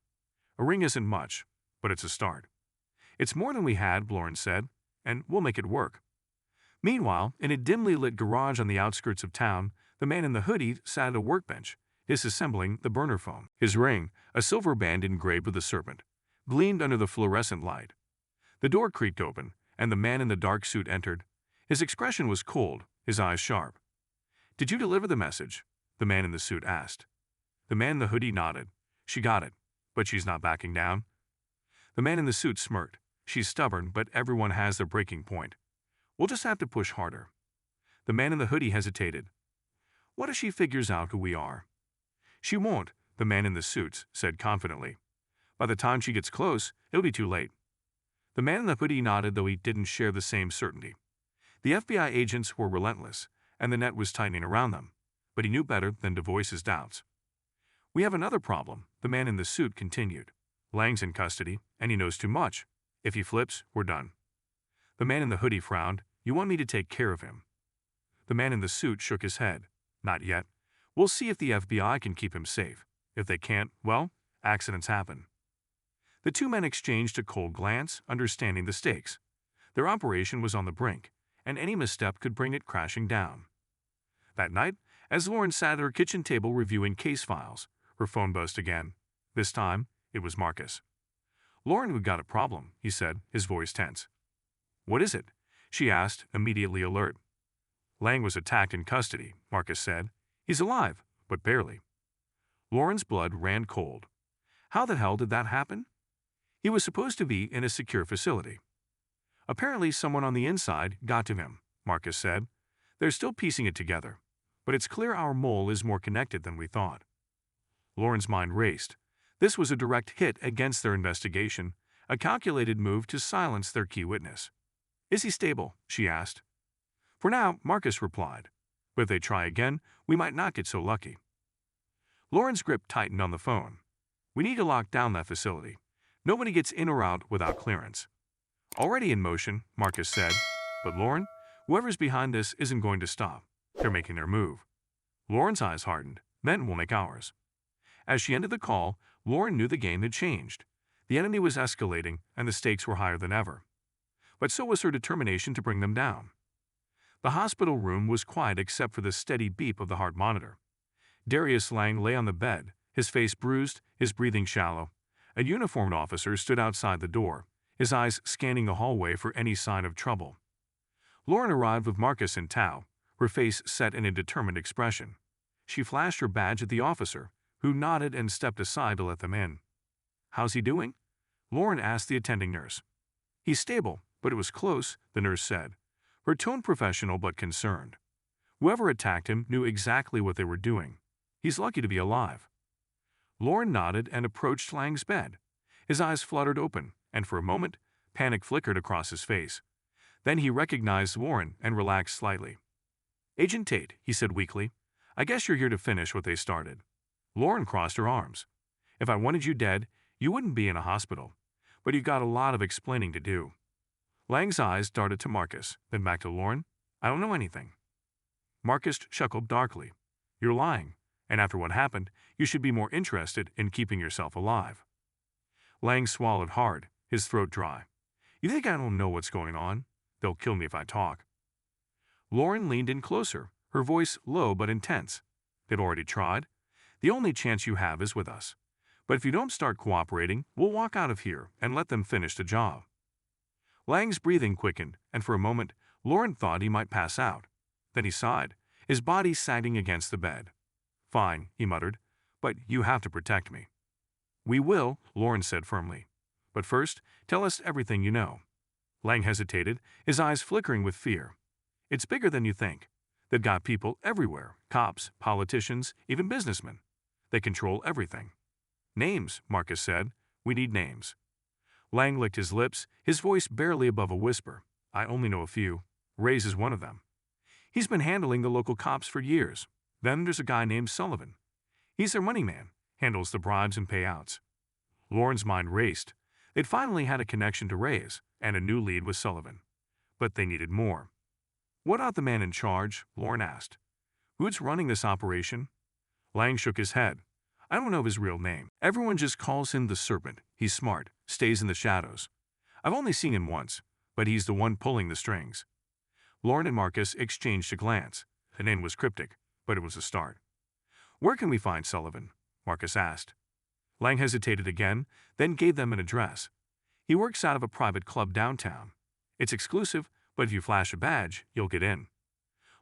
"A ring isn't much, but it's a start." "It's more than we had," Lauren said, "and we'll make it work." Meanwhile, in a dimly lit garage on the outskirts of town, the man in the hoodie sat at a workbench, disassembling the burner phone. His ring, a silver band engraved with a serpent, gleamed under the fluorescent light. The door creaked open, and the man in the dark suit entered. His expression was cold, his eyes sharp. "Did you deliver the message?" the man in the suit asked. The man in the hoodie nodded. "She got it, but she's not backing down." The man in the suit smirked. "She's stubborn, but everyone has their breaking point. We'll just have to push harder." The man in the hoodie hesitated. "What if she figures out who we are?" "She won't," the man in the suit said confidently. "By the time she gets close, it'll be too late." The man in the hoodie nodded, though he didn't share the same certainty. The FBI agents were relentless, and the net was tightening around them, but he knew better than to voice his doubts. "We have another problem," the man in the suit continued. "Lang's in custody, and he knows too much. If he flips, we're done." The man in the hoodie frowned. "You want me to take care of him?" The man in the suit shook his head. "Not yet. We'll see if the FBI can keep him safe. If they can't, well, accidents happen." The two men exchanged a cold glance, understanding the stakes. Their operation was on the brink, and any misstep could bring it crashing down. That night, as Lauren sat at her kitchen table reviewing case files, her phone buzzed again. This time, it was Marcus. "Lauren, we've got a problem," he said, his voice tense. "What is it?" she asked, immediately alert. "Lang was attacked in custody," Marcus said. "He's alive, but barely." Lauren's blood ran cold. How the hell did that happen? He was supposed to be in a secure facility. "Apparently someone on the inside got to him," Marcus said. "They're still piecing it together, but it's clear our mole is more connected than we thought." Lauren's mind raced. This was a direct hit against their investigation, a calculated move to silence their key witness. "Is he stable?" she asked. "For now," Marcus replied. "But if they try again, we might not get so lucky." Lauren's grip tightened on the phone. "We need to lock down that facility. Nobody gets in or out without clearance." "Already in motion," Marcus said. "But Lauren, whoever's behind this isn't going to stop. They're making their move." Lauren's eyes hardened. "Then we'll make ours." As she ended the call, Lauren knew the game had changed. The enemy was escalating, and the stakes were higher than ever. But so was her determination to bring them down. The hospital room was quiet except for the steady beep of the heart monitor. Darius Lang lay on the bed, his face bruised, his breathing shallow. A uniformed officer stood outside the door, his eyes scanning the hallway for any sign of trouble. Lauren arrived with Marcus and Tao, her face set in a determined expression. She flashed her badge at the officer, who nodded and stepped aside to let them in. "How's he doing?" Lauren asked the attending nurse. "He's stable, but it was close," the nurse said, her tone professional but concerned. "Whoever attacked him knew exactly what they were doing. He's lucky to be alive." Lauren nodded and approached Lang's bed. His eyes fluttered open, and for a moment, panic flickered across his face. Then he recognized Lauren and relaxed slightly. "Agent Tate," he said weakly, "I guess you're here to finish what they started." Lauren crossed her arms. "If I wanted you dead, you wouldn't be in a hospital. But you've got a lot of explaining to do." Lang's eyes darted to Marcus, then back to Lauren. "I don't know anything." Marcus chuckled darkly. "You're lying, and after what happened, you should be more interested in keeping yourself alive." Lang swallowed hard, his throat dry. "You think I don't know what's going on? They'll kill me if I talk." Lauren leaned in closer, her voice low but intense. "They've already tried. The only chance you have is with us. But if you don't start cooperating, we'll walk out of here and let them finish the job." Lang's breathing quickened, and for a moment, Lauren thought he might pass out. Then he sighed, his body sagging against the bed. "Fine," he muttered, "but you have to protect me." "We will," Lauren said firmly. "But first, tell us everything you know." Lang hesitated, his eyes flickering with fear. "It's bigger than you think. They've got people everywhere, cops, politicians, even businessmen. They control everything." "Names," Marcus said. "We need names." Lang licked his lips, his voice barely above a whisper. "I only know a few. Ray's is one of them. He's been handling the local cops for years. Then there's a guy named Sullivan. He's their money man, handles the bribes and payouts." Lauren's mind raced. They'd finally had a connection to Ray's, and a new lead was Sullivan. But they needed more. "What about the man in charge?" Lauren asked. "Who's running this operation?" Lang shook his head. "I don't know his real name. Everyone just calls him the Serpent. He's smart, stays in the shadows. I've only seen him once, but he's the one pulling the strings." Lauren and Marcus exchanged a glance. The name was cryptic, but it was a start. "Where can we find Sullivan?" Marcus asked. Lang hesitated again, then gave them an address. "He works out of a private club downtown. It's exclusive, but if you flash a badge, you'll get in."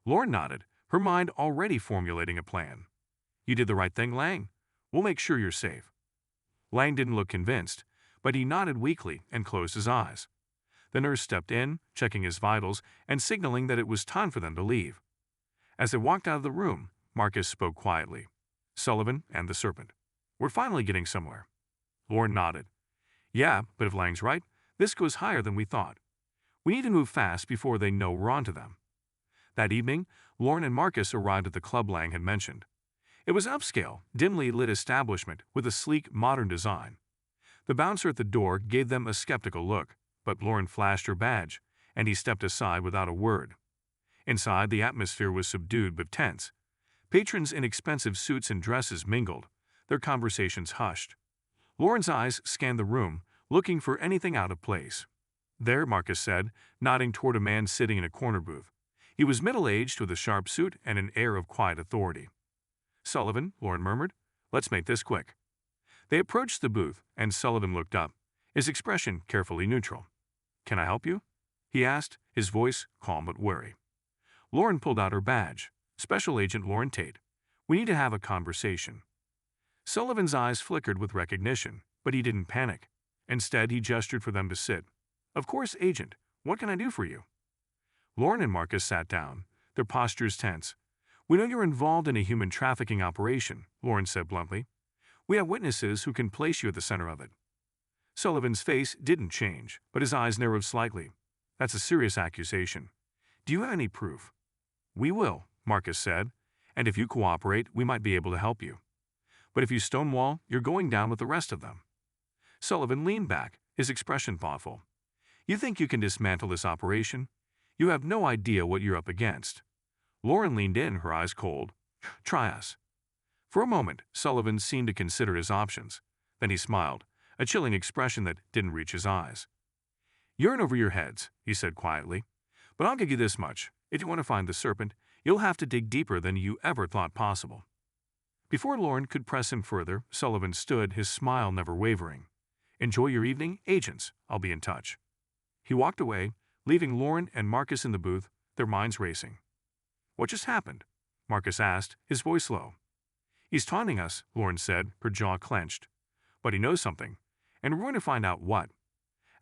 Lauren nodded, her mind already formulating a plan. "You did the right thing, Lang. We'll make sure you're safe." Lang didn't look convinced, but he nodded weakly and closed his eyes. The nurse stepped in, checking his vitals and signaling that it was time for them to leave. As they walked out of the room, Marcus spoke quietly. "Sullivan and the Serpent. We're finally getting somewhere." Lauren nodded. "Yeah, but if Lang's right, this goes higher than we thought. We need to move fast before they know we're onto them." That evening, Lauren and Marcus arrived at the club Lang had mentioned. It was an upscale, dimly lit establishment with a sleek, modern design. The bouncer at the door gave them a skeptical look, but Lauren flashed her badge, and he stepped aside without a word. Inside, the atmosphere was subdued but tense. Patrons in expensive suits and dresses mingled, their conversations hushed. Lauren's eyes scanned the room, looking for anything out of place. "There," Marcus said, nodding toward a man sitting in a corner booth. He was middle-aged with a sharp suit and an air of quiet authority. "Sullivan," Lauren murmured. "Let's make this quick." They approached the booth, and Sullivan looked up, his expression carefully neutral. "Can I help you?" he asked, his voice calm but wary. Lauren pulled out her badge. "Special Agent Lauren Tate. We need to have a conversation." Sullivan's eyes flickered with recognition, but he didn't panic. Instead, he gestured for them to sit. "Of course, Agent. What can I do for you?" Lauren and Marcus sat down, their postures tense. "We know you're involved in a human trafficking operation," Lauren said bluntly. "We have witnesses who can place you at the center of it." Sullivan's face didn't change, but his eyes narrowed slightly. That's a serious accusation. Do you have any proof? We will, Marcus said, and if you cooperate, we might be able to help you. But if you stonewall, you're going down with the rest of them. Sullivan leaned back, his expression thoughtful. You think you can dismantle this operation? You have no idea what you're up against. Lauren leaned in, her eyes cold. Try us. For a moment, Sullivan seemed to consider his options. Then he smiled, a chilling expression that didn't reach his eyes. You're in over your heads, he said quietly. But I'll give you this much. If you want to find the serpent, you'll have to dig deeper than you ever thought possible. Before Lauren could press him further, Sullivan stood, his smile never wavering. Enjoy your evening, agents. I'll be in touch. He walked away, leaving Lauren and Marcus in the booth, their minds racing. What just happened? Marcus asked, his voice low. He's taunting us, Lauren said, her jaw clenched. But he knows something, and we're going to find out what.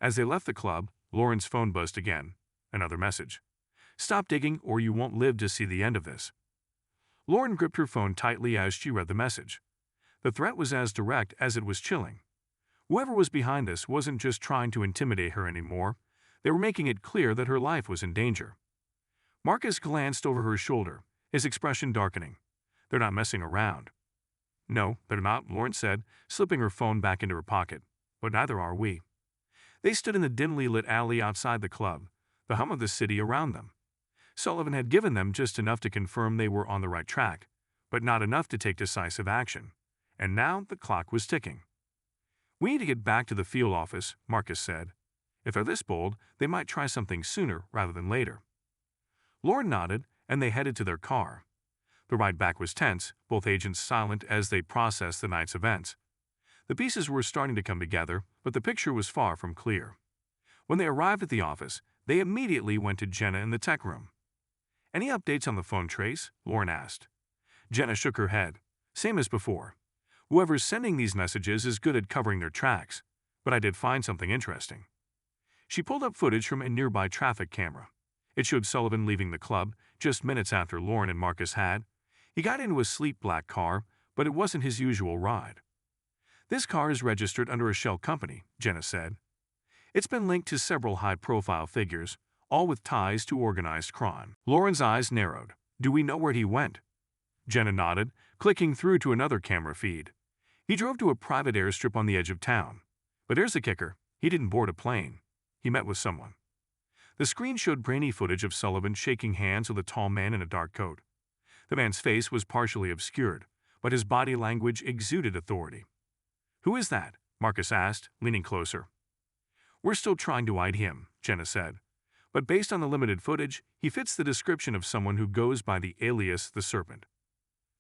As they left the club, Lauren's phone buzzed again. Another message. Stop digging or you won't live to see the end of this. Lauren gripped her phone tightly as she read the message. The threat was as direct as it was chilling. Whoever was behind this wasn't just trying to intimidate her anymore. They were making it clear that her life was in danger. Marcus glanced over her shoulder, his expression darkening. They're not messing around. No, they're not, Lauren said, slipping her phone back into her pocket. But neither are we. They stood in the dimly lit alley outside the club, the hum of the city around them. Sullivan had given them just enough to confirm they were on the right track, but not enough to take decisive action. And now the clock was ticking. We need to get back to the field office, Marcus said. If they're this bold, they might try something sooner rather than later. Lauren nodded, and they headed to their car. The ride back was tense, both agents silent as they processed the night's events. The pieces were starting to come together, but the picture was far from clear. When they arrived at the office, they immediately went to Jenna in the tech room. Any updates on the phone trace? Lauren asked. Jenna shook her head. Same as before. Whoever's sending these messages is good at covering their tracks, but I did find something interesting. She pulled up footage from a nearby traffic camera. It showed Sullivan leaving the club just minutes after Lauren and Marcus had. He got into a sleek black car, but it wasn't his usual ride. This car is registered under a shell company, Jenna said. It's been linked to several high-profile figures, all with ties to organized crime. Lauren's eyes narrowed. Do we know where he went? Jenna nodded, clicking through to another camera feed. He drove to a private airstrip on the edge of town. But here's the kicker. He didn't board a plane. He met with someone. The screen showed grainy footage of Sullivan shaking hands with a tall man in a dark coat. The man's face was partially obscured, but his body language exuded authority. Who is that? Marcus asked, leaning closer. We're still trying to ID him, Jenna said. But based on the limited footage, he fits the description of someone who goes by the alias the Serpent.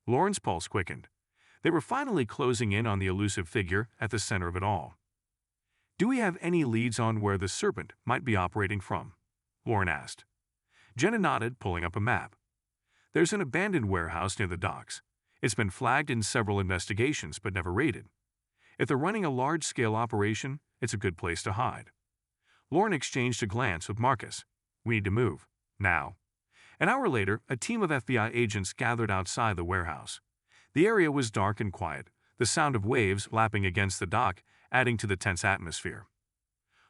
Lauren's pulse quickened. They were finally closing in on the elusive figure at the center of it all. Do we have any leads on where the Serpent might be operating from? Lauren asked. Jenna nodded, pulling up a map. There's an abandoned warehouse near the docks. It's been flagged in several investigations but never raided. If they're running a large-scale operation, it's a good place to hide. Lauren exchanged a glance with Marcus. We need to move. Now. An hour later, a team of FBI agents gathered outside the warehouse. The area was dark and quiet, the sound of waves lapping against the dock adding to the tense atmosphere.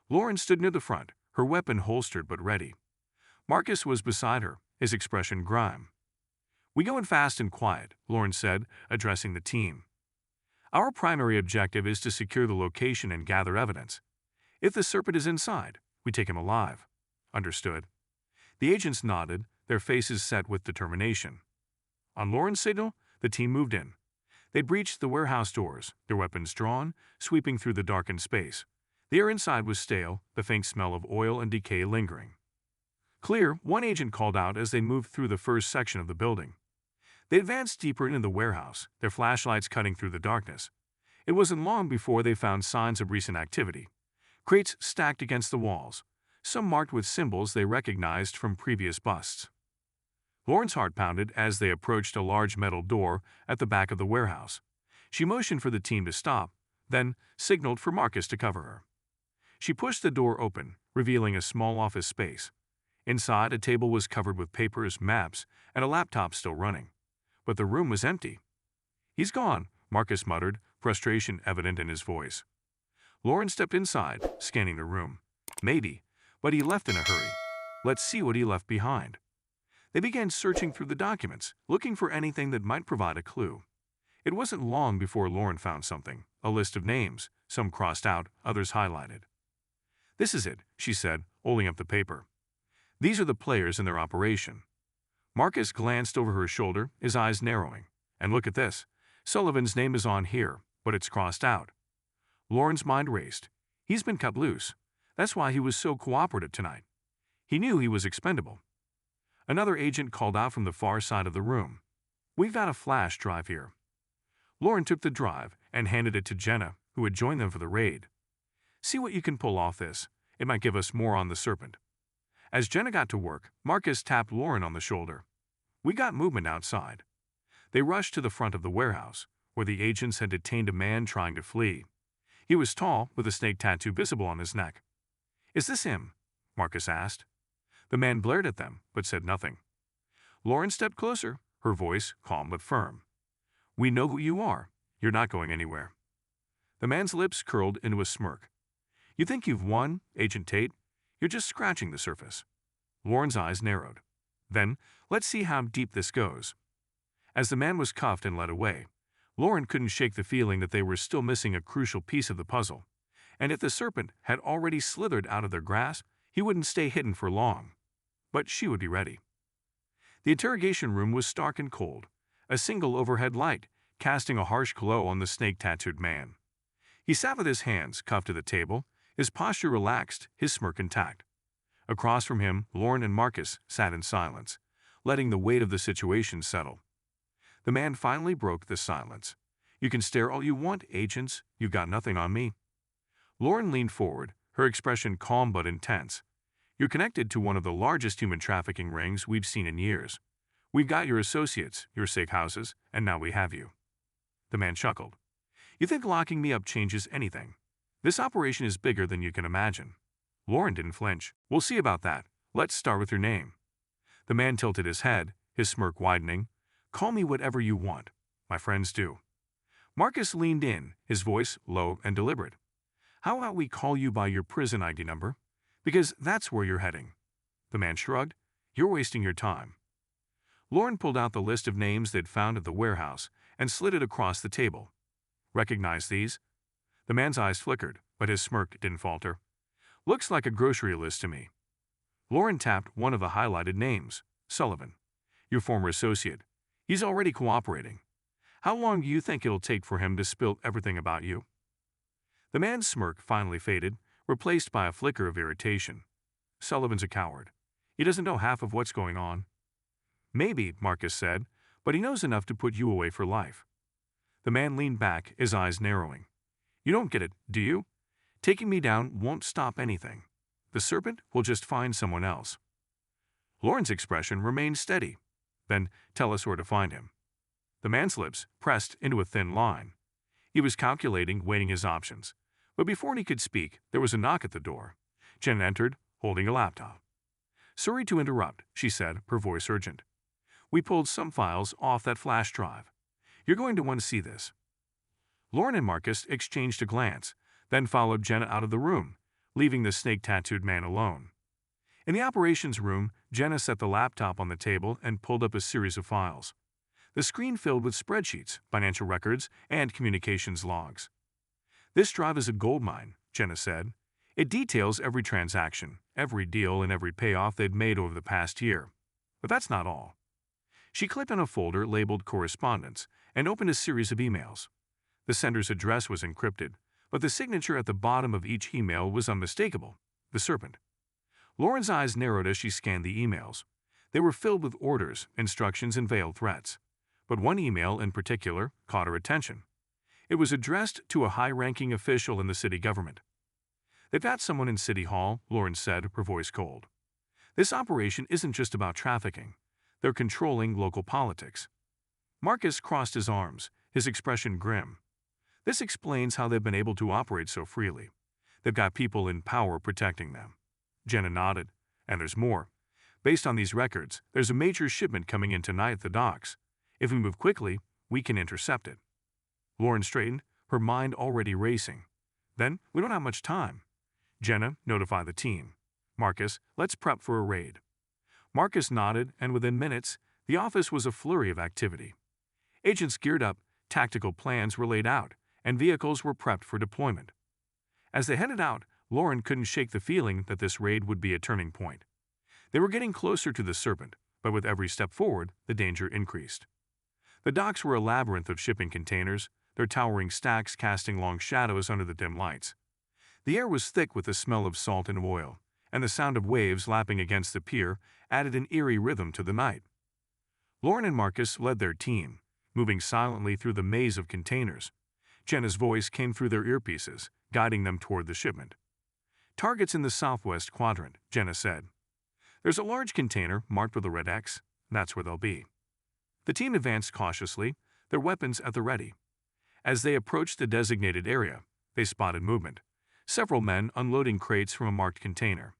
Lauren stood near the front, her weapon holstered but ready. Marcus was beside her, his expression grim. We go in fast and quiet, Lauren said, addressing the team. Our primary objective is to secure the location and gather evidence. If the Serpent is inside, we take him alive. Understood. The agents nodded, their faces set with determination. On Lauren's signal, the team moved in. They breached the warehouse doors, their weapons drawn, sweeping through the darkened space. The air inside was stale, the faint smell of oil and decay lingering. Clear, one agent called out as they moved through the first section of the building. They advanced deeper into the warehouse, their flashlights cutting through the darkness. It wasn't long before they found signs of recent activity. Crates stacked against the walls, some marked with symbols they recognized from previous busts. Lauren's heart pounded as they approached a large metal door at the back of the warehouse. She motioned for the team to stop, then signaled for Marcus to cover her. She pushed the door open, revealing a small office space. Inside, a table was covered with papers, maps, and a laptop still running. But the room was empty. He's gone, Marcus muttered, frustration evident in his voice. Lauren stepped inside, scanning the room. Maybe, but he left in a hurry. Let's see what he left behind. They began searching through the documents, looking for anything that might provide a clue. It wasn't long before Lauren found something, a list of names, some crossed out, others highlighted. This is it, she said, holding up the paper. These are the players in their operation. Marcus glanced over her shoulder, his eyes narrowing. And look at this. Sullivan's name is on here, but it's crossed out. Lauren's mind raced. He's been cut loose. That's why he was so cooperative tonight. He knew he was expendable. Another agent called out from the far side of the room. We've got a flash drive here. Lauren took the drive and handed it to Jenna, who had joined them for the raid. See what you can pull off this. It might give us more on the serpent. As Jenna got to work, Marcus tapped Lauren on the shoulder. We got movement outside. They rushed to the front of the warehouse, where the agents had detained a man trying to flee. He was tall, with a snake tattoo visible on his neck. Is this him? Marcus asked. The man glared at them, but said nothing. Lauren stepped closer, her voice calm but firm. We know who you are. You're not going anywhere. The man's lips curled into a smirk. You think you've won, Agent Tate? You're just scratching the surface. Lauren's eyes narrowed. Then, let's see how deep this goes. As the man was cuffed and led away, Lauren couldn't shake the feeling that they were still missing a crucial piece of the puzzle. And if the serpent had already slithered out of their grasp, he wouldn't stay hidden for long. But she would be ready. The interrogation room was stark and cold, a single overhead light casting a harsh glow on the snake-tattooed man. He sat with his hands cuffed to the table, his posture relaxed, his smirk intact. Across from him, Lauren and Marcus sat in silence, letting the weight of the situation settle. The man finally broke the silence. You can stare all you want, agents. You've got nothing on me. Lauren leaned forward, her expression calm but intense. You're connected to one of the largest human trafficking rings we've seen in years. We've got your associates, your safe houses, and now we have you. The man chuckled. You think locking me up changes anything? This operation is bigger than you can imagine. Lauren didn't flinch. We'll see about that. Let's start with your name. The man tilted his head, his smirk widening. Call me whatever you want. My friends do. Marcus leaned in, his voice low and deliberate. How about we call you by your prison ID number? Because that's where you're heading. The man shrugged. You're wasting your time. Lauren pulled out the list of names they'd found at the warehouse and slid it across the table. Recognize these? The man's eyes flickered, but his smirk didn't falter. Looks like a grocery list to me. Lauren tapped one of the highlighted names, Sullivan. Your former associate. He's already cooperating. How long do you think it'll take for him to spill everything about you? The man's smirk finally faded, replaced by a flicker of irritation. Sullivan's a coward. He doesn't know half of what's going on. Maybe, Marcus said, but he knows enough to put you away for life. The man leaned back, his eyes narrowing. You don't get it, do you? Taking me down won't stop anything. The serpent will just find someone else. Lauren's expression remained steady. Then tell us where to find him. The man's lips pressed into a thin line. He was calculating, weighing his options. But before he could speak, there was a knock at the door. Jen entered, holding a laptop. Sorry to interrupt, she said, her voice urgent. We pulled some files off that flash drive. You're going to want to see this. Lauren and Marcus exchanged a glance, then followed Jenna out of the room, leaving the snake-tattooed man alone. In the operations room, Jenna set the laptop on the table and pulled up a series of files. The screen filled with spreadsheets, financial records, and communications logs. This drive is a goldmine, Jenna said. It details every transaction, every deal, and every payoff they'd made over the past year. But that's not all. She clicked on a folder labeled Correspondence and opened a series of emails. The sender's address was encrypted, but the signature at the bottom of each email was unmistakable, the serpent. Lauren's eyes narrowed as she scanned the emails. They were filled with orders, instructions, and veiled threats. But one email in particular caught her attention. It was addressed to a high-ranking official in the city government. They've got someone in City Hall, Lauren said, her voice cold. This operation isn't just about trafficking. They're controlling local politics. Marcus crossed his arms, his expression grim. This explains how they've been able to operate so freely. They've got people in power protecting them. Jenna nodded. And there's more. Based on these records, there's a major shipment coming in tonight at the docks. If we move quickly, we can intercept it. Lauren straightened, her mind already racing. Then, we don't have much time. Jenna, notify the team. Marcus, let's prep for a raid. Marcus nodded, and within minutes, the office was a flurry of activity. Agents geared up, tactical plans were laid out, and vehicles were prepped for deployment. As they headed out, Lauren couldn't shake the feeling that this raid would be a turning point. They were getting closer to the Serpent, but with every step forward, the danger increased. The docks were a labyrinth of shipping containers, their towering stacks casting long shadows under the dim lights. The air was thick with the smell of salt and oil, and the sound of waves lapping against the pier added an eerie rhythm to the night. Lauren and Marcus led their team, moving silently through the maze of containers. Jenna's voice came through their earpieces, guiding them toward the shipment. Targets in the southwest quadrant, Jenna said. There's a large container marked with a red X. That's where they'll be. The team advanced cautiously, their weapons at the ready. As they approached the designated area, they spotted movement. Several men unloading crates from a marked container.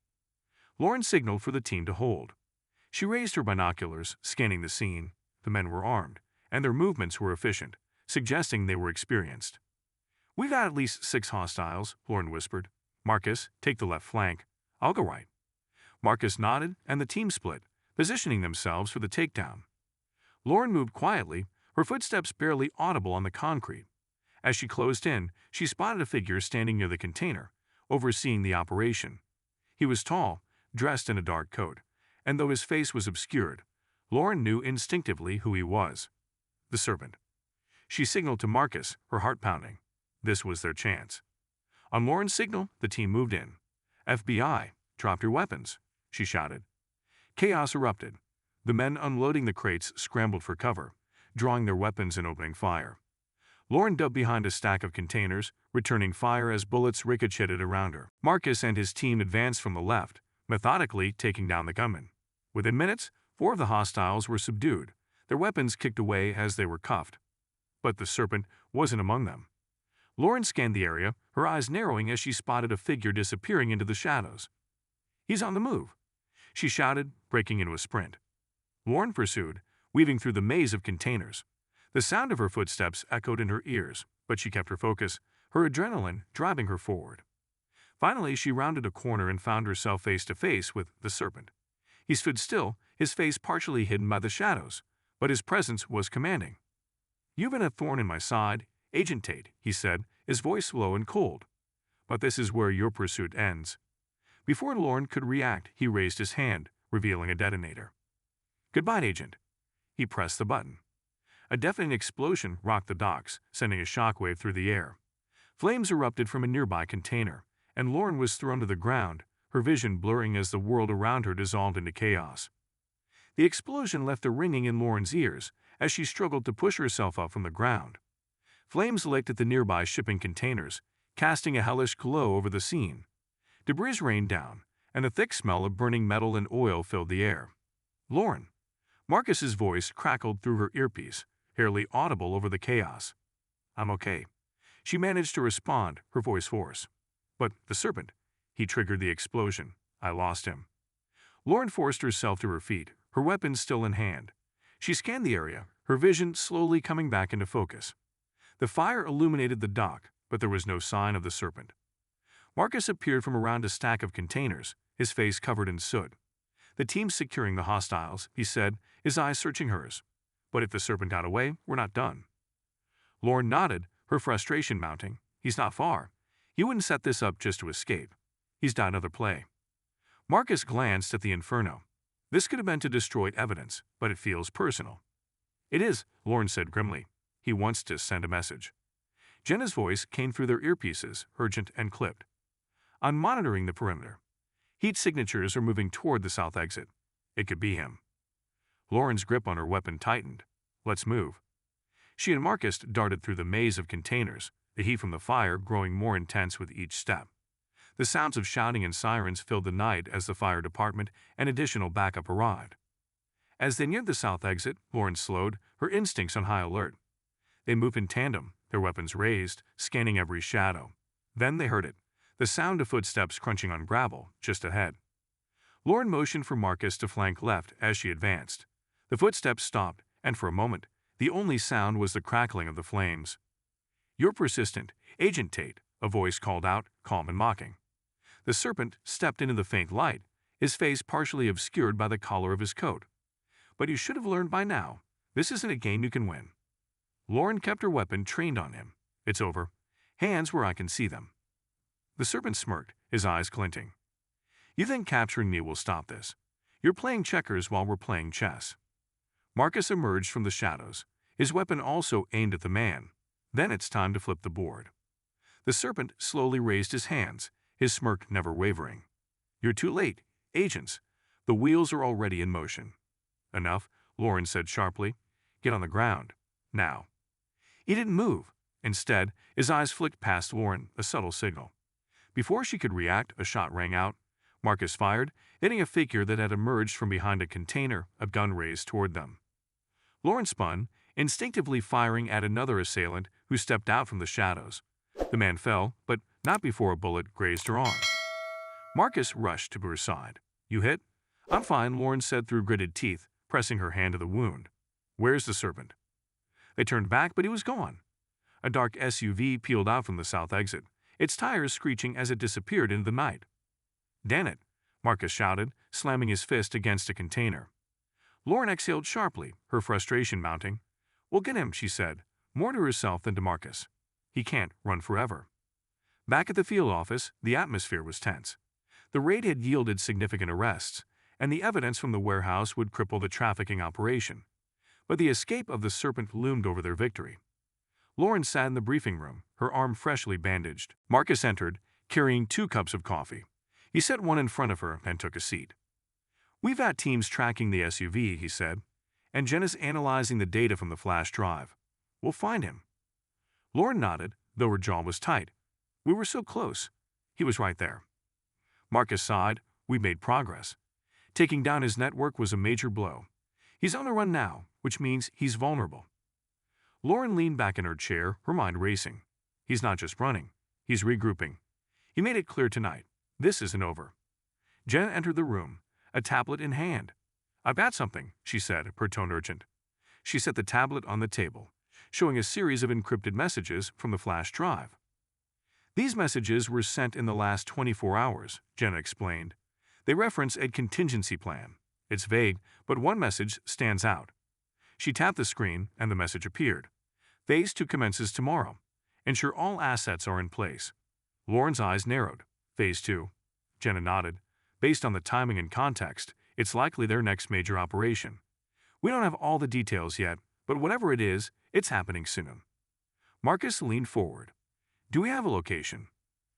Lauren signaled for the team to hold. She raised her binoculars, scanning the scene. The men were armed, and their movements were efficient, suggesting they were experienced. We've got at least 6 hostiles, Lauren whispered. Marcus, take the left flank. I'll go right. Marcus nodded, and the team split, positioning themselves for the takedown. Lauren moved quietly, her footsteps barely audible on the concrete. As she closed in, she spotted a figure standing near the container, overseeing the operation. He was tall, dressed in a dark coat, and though his face was obscured, Lauren knew instinctively who he was. The Serpent. She signaled to Marcus, her heart pounding. This was their chance. On Lauren's signal, the team moved in. FBI, drop your weapons, she shouted. Chaos erupted. The men unloading the crates scrambled for cover, drawing their weapons and opening fire. Lauren ducked behind a stack of containers, returning fire as bullets ricocheted around her. Marcus and his team advanced from the left, methodically taking down the gunmen. Within minutes, 4 of the hostiles were subdued, their weapons kicked away as they were cuffed. But the Serpent wasn't among them. Lauren scanned the area, her eyes narrowing as she spotted a figure disappearing into the shadows. He's on the move, she shouted, breaking into a sprint. Lauren pursued, weaving through the maze of containers. The sound of her footsteps echoed in her ears, but she kept her focus, her adrenaline driving her forward. Finally, she rounded a corner and found herself face to face with the Serpent. He stood still, his face partially hidden by the shadows, but his presence was commanding. You've been a thorn in my side, Agent Tate, he said, his voice low and cold. But this is where your pursuit ends. Before Lauren could react, he raised his hand, revealing a detonator. Goodbye, Agent. He pressed the button. A deafening explosion rocked the docks, sending a shockwave through the air. Flames erupted from a nearby container, and Lauren was thrown to the ground, her vision blurring as the world around her dissolved into chaos. The explosion left a ringing in Lauren's ears as she struggled to push herself up from the ground. Flames licked at the nearby shipping containers, casting a hellish glow over the scene. Debris rained down, and a thick smell of burning metal and oil filled the air. Lauren. Marcus's voice crackled through her earpiece, barely audible over the chaos. I'm okay. She managed to respond, her voice hoarse. But the Serpent. He triggered the explosion. I lost him. Lauren forced herself to her feet, her weapon still in hand. She scanned the area, her vision slowly coming back into focus. The fire illuminated the dock, but there was no sign of the Serpent. Marcus appeared from around a stack of containers, his face covered in soot. The team's securing the hostiles, he said, his eyes searching hers. But if the Serpent got away, we're not done. Lauren nodded, her frustration mounting. He's not far. You wouldn't set this up just to escape. He's got another play. Marcus glanced at the inferno. This could have been to destroy evidence, but it feels personal. It is, Lauren said grimly. He wants to send a message. Jenna's voice came through their earpieces, urgent and clipped. I'm monitoring the perimeter. Heat signatures are moving toward the south exit. It could be him. Lauren's grip on her weapon tightened. Let's move. She and Marcus darted through the maze of containers, the heat from the fire growing more intense with each step. The sounds of shouting and sirens filled the night as the fire department and additional backup arrived. As they neared the south exit, Lauren slowed, her instincts on high alert. They moved in tandem, their weapons raised, scanning every shadow. Then they heard it, the sound of footsteps crunching on gravel just ahead. Lauren motioned for Marcus to flank left as she advanced. The footsteps stopped, and for a moment, the only sound was the crackling of the flames. You're persistent, Agent Tate, a voice called out, calm and mocking. The serpent stepped into the faint light, his face partially obscured by the collar of his coat. But you should have learned by now, this isn't a game you can win. Lauren kept her weapon trained on him. It's over. Hands where I can see them. The serpent smirked, his eyes glinting. You think capturing me will stop this? You're playing checkers while we're playing chess. Marcus emerged from the shadows, his weapon also aimed at the man. Then it's time to flip the board. The serpent slowly raised his hands, his smirk never wavering. You're too late, agents. The wheels are already in motion. Enough, Lauren said sharply. Get on the ground. Now. He didn't move. Instead, his eyes flicked past Lauren, a subtle signal. Before she could react, a shot rang out. Marcus fired, hitting a figure that had emerged from behind a container, a gun raised toward them. Lauren spun, instinctively firing at another assailant who stepped out from the shadows. The man fell, but not before a bullet grazed her arm. Marcus rushed to her side. You hit? I'm fine, Lauren said through gritted teeth, pressing her hand to the wound. Where's the serpent? They turned back, but he was gone. A dark SUV peeled out from the south exit, its tires screeching as it disappeared into the night. Damn it, Marcus shouted, slamming his fist against a container. Lauren exhaled sharply, her frustration mounting. We'll get him, she said, more to herself than to Marcus. He can't run forever. Back at the field office, the atmosphere was tense. The raid had yielded significant arrests, and the evidence from the warehouse would cripple the trafficking operation. But the escape of the serpent loomed over their victory. Lauren sat in the briefing room, her arm freshly bandaged. Marcus entered, carrying 2 cups of coffee. He set one in front of her and took a seat. We've had teams tracking the SUV, he said, and Jen is analyzing the data from the flash drive. We'll find him. Lauren nodded, though her jaw was tight. We were so close. He was right there. Marcus sighed. We made progress. Taking down his network was a major blow. He's on the run now, which means he's vulnerable. Lauren leaned back in her chair, her mind racing. He's not just running. He's regrouping. He made it clear tonight. This isn't over. Jen entered the room, a tablet in hand. I've got something, she said, her tone urgent. She set the tablet on the table, showing a series of encrypted messages from the flash drive. These messages were sent in the last 24 hours, Jenna explained. They reference a contingency plan. It's vague, but one message stands out. She tapped the screen, and the message appeared. Phase 2 commences tomorrow. Ensure all assets are in place. Lauren's eyes narrowed. Phase 2. Jenna nodded. Based on the timing and context, it's likely their next major operation. We don't have all the details yet, but whatever it is, it's happening soon. Marcus leaned forward. Do we have a location?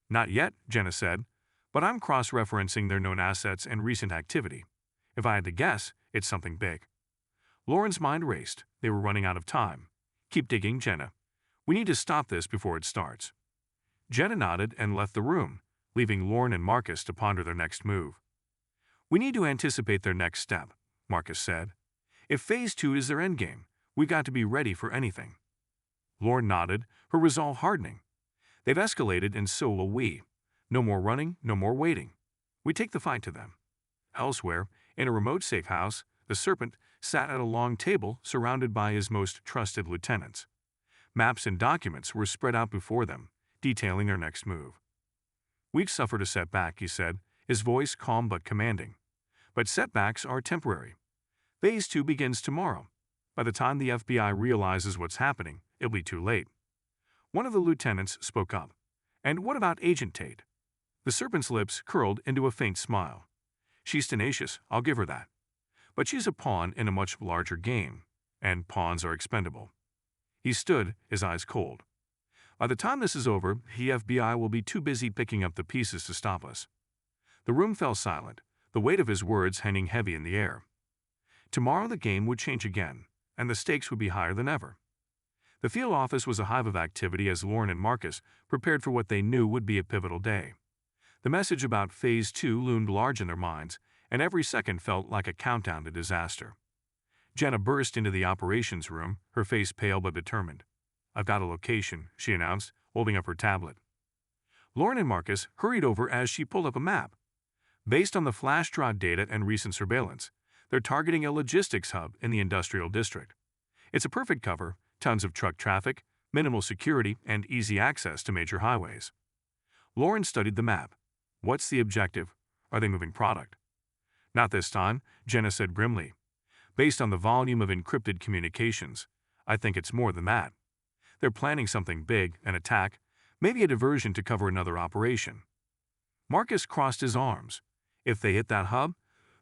Not yet, Jenna said, but I'm cross-referencing their known assets and recent activity. If I had to guess, it's something big. Lauren's mind raced. They were running out of time. Keep digging, Jenna. We need to stop this before it starts. Jenna nodded and left the room, leaving Lauren and Marcus to ponder their next move. We need to anticipate their next step, Marcus said. If Phase 2 is their endgame, we got to be ready for anything. Lauren nodded, her resolve hardening. They've escalated and so will we. No more running, no more waiting. We take the fight to them. Elsewhere, in a remote safe house, the serpent sat at a long table surrounded by his most trusted lieutenants. Maps and documents were spread out before them, detailing their next move. We've suffered a setback, he said, his voice calm but commanding. But setbacks are temporary. Phase 2 begins tomorrow. By the time the FBI realizes what's happening, it'll be too late. One of the lieutenants spoke up. And what about Agent Tate? The serpent's lips curled into a faint smile. She's tenacious, I'll give her that. But she's a pawn in a much larger game, and pawns are expendable. He stood, his eyes cold. By the time this is over, the FBI will be too busy picking up the pieces to stop us. The room fell silent, the weight of his words hanging heavy in the air. Tomorrow the game would change again, and the stakes would be higher than ever. The field office was a hive of activity as Lauren and Marcus prepared for what they knew would be a pivotal day. The message about Phase 2 loomed large in their minds, and every second felt like a countdown to disaster. Jenna burst into the operations room, her face pale but determined. I've got a location, she announced, holding up her tablet. Lauren and Marcus hurried over as she pulled up a map. Based on the flash drive data and recent surveillance, they're targeting a logistics hub in the industrial district. It's a perfect cover, tons of truck traffic, minimal security, and easy access to major highways. Lauren studied the map. What's the objective? Are they moving product? Not this time, Jenna said grimly. Based on the volume of encrypted communications, I think it's more than that. They're planning something big, an attack, maybe a diversion to cover another operation. Marcus crossed his arms. If they hit that hub,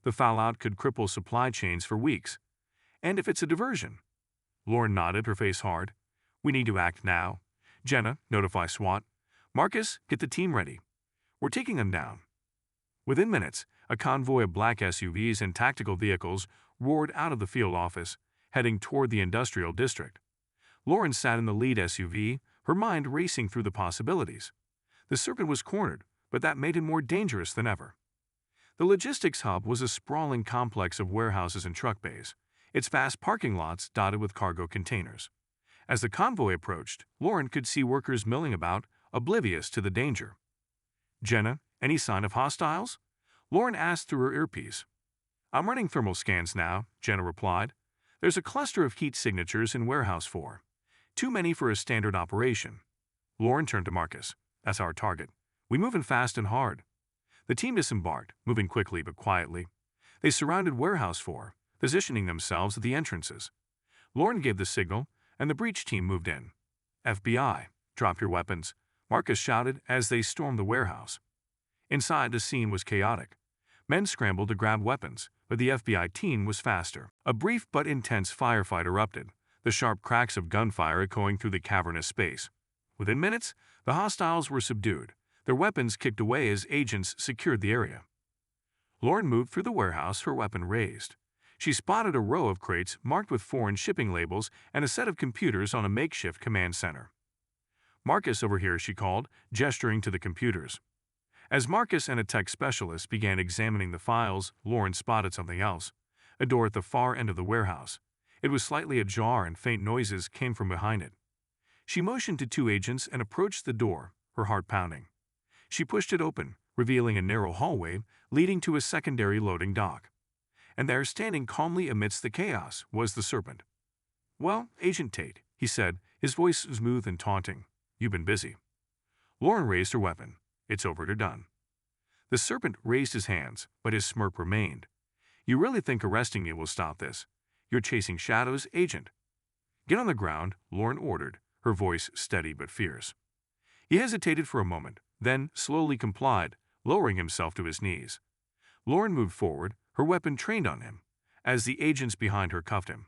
the fallout could cripple supply chains for weeks. And if it's a diversion? Lauren nodded, her face hard. We need to act now. Jenna, notify SWAT. Marcus, get the team ready. We're taking them down. Within minutes, a convoy of black SUVs and tactical vehicles roared out of the field office, heading toward the industrial district. Lauren sat in the lead SUV, her mind racing through the possibilities. The Serpent was cornered, but that made it more dangerous than ever. The logistics hub was a sprawling complex of warehouses and truck bays, its vast parking lots dotted with cargo containers. As the convoy approached, Lauren could see workers milling about, oblivious to the danger. Jenna, any sign of hostiles? Lauren asked through her earpiece. I'm running thermal scans now, Jenna replied. There's a cluster of heat signatures in Warehouse 4. Too many for a standard operation. Lauren turned to Marcus. That's our target. We move in fast and hard. The team disembarked, moving quickly but quietly. They surrounded Warehouse 4, positioning themselves at the entrances. Lauren gave the signal, and the breach team moved in. FBI, drop your weapons, Marcus shouted as they stormed the warehouse. Inside, the scene was chaotic. Men scrambled to grab weapons, but the FBI team was faster. A brief but intense firefight erupted, the sharp cracks of gunfire echoing through the cavernous space. Within minutes, the hostiles were subdued, their weapons kicked away as agents secured the area. Lauren moved through the warehouse, her weapon raised. She spotted a row of crates marked with foreign shipping labels and a set of computers on a makeshift command center. Marcus, over here, she called, gesturing to the computers. As Marcus and a tech specialist began examining the files, Lauren spotted something else, a door at the far end of the warehouse. It was slightly ajar and faint noises came from behind it. She motioned to two agents and approached the door, her heart pounding. She pushed it open, revealing a narrow hallway leading to a secondary loading dock. And there, standing calmly amidst the chaos, was the Serpent. Well, Agent Tate, he said, his voice smooth and taunting. You've been busy. Lauren raised her weapon. It's over or done. The Serpent raised his hands, but his smirk remained. You really think arresting me will stop this? You're chasing shadows, Agent. Get on the ground, Lauren ordered, her voice steady but fierce. He hesitated for a moment, then slowly complied, lowering himself to his knees. Lauren moved forward, her weapon trained on him, as the agents behind her cuffed him.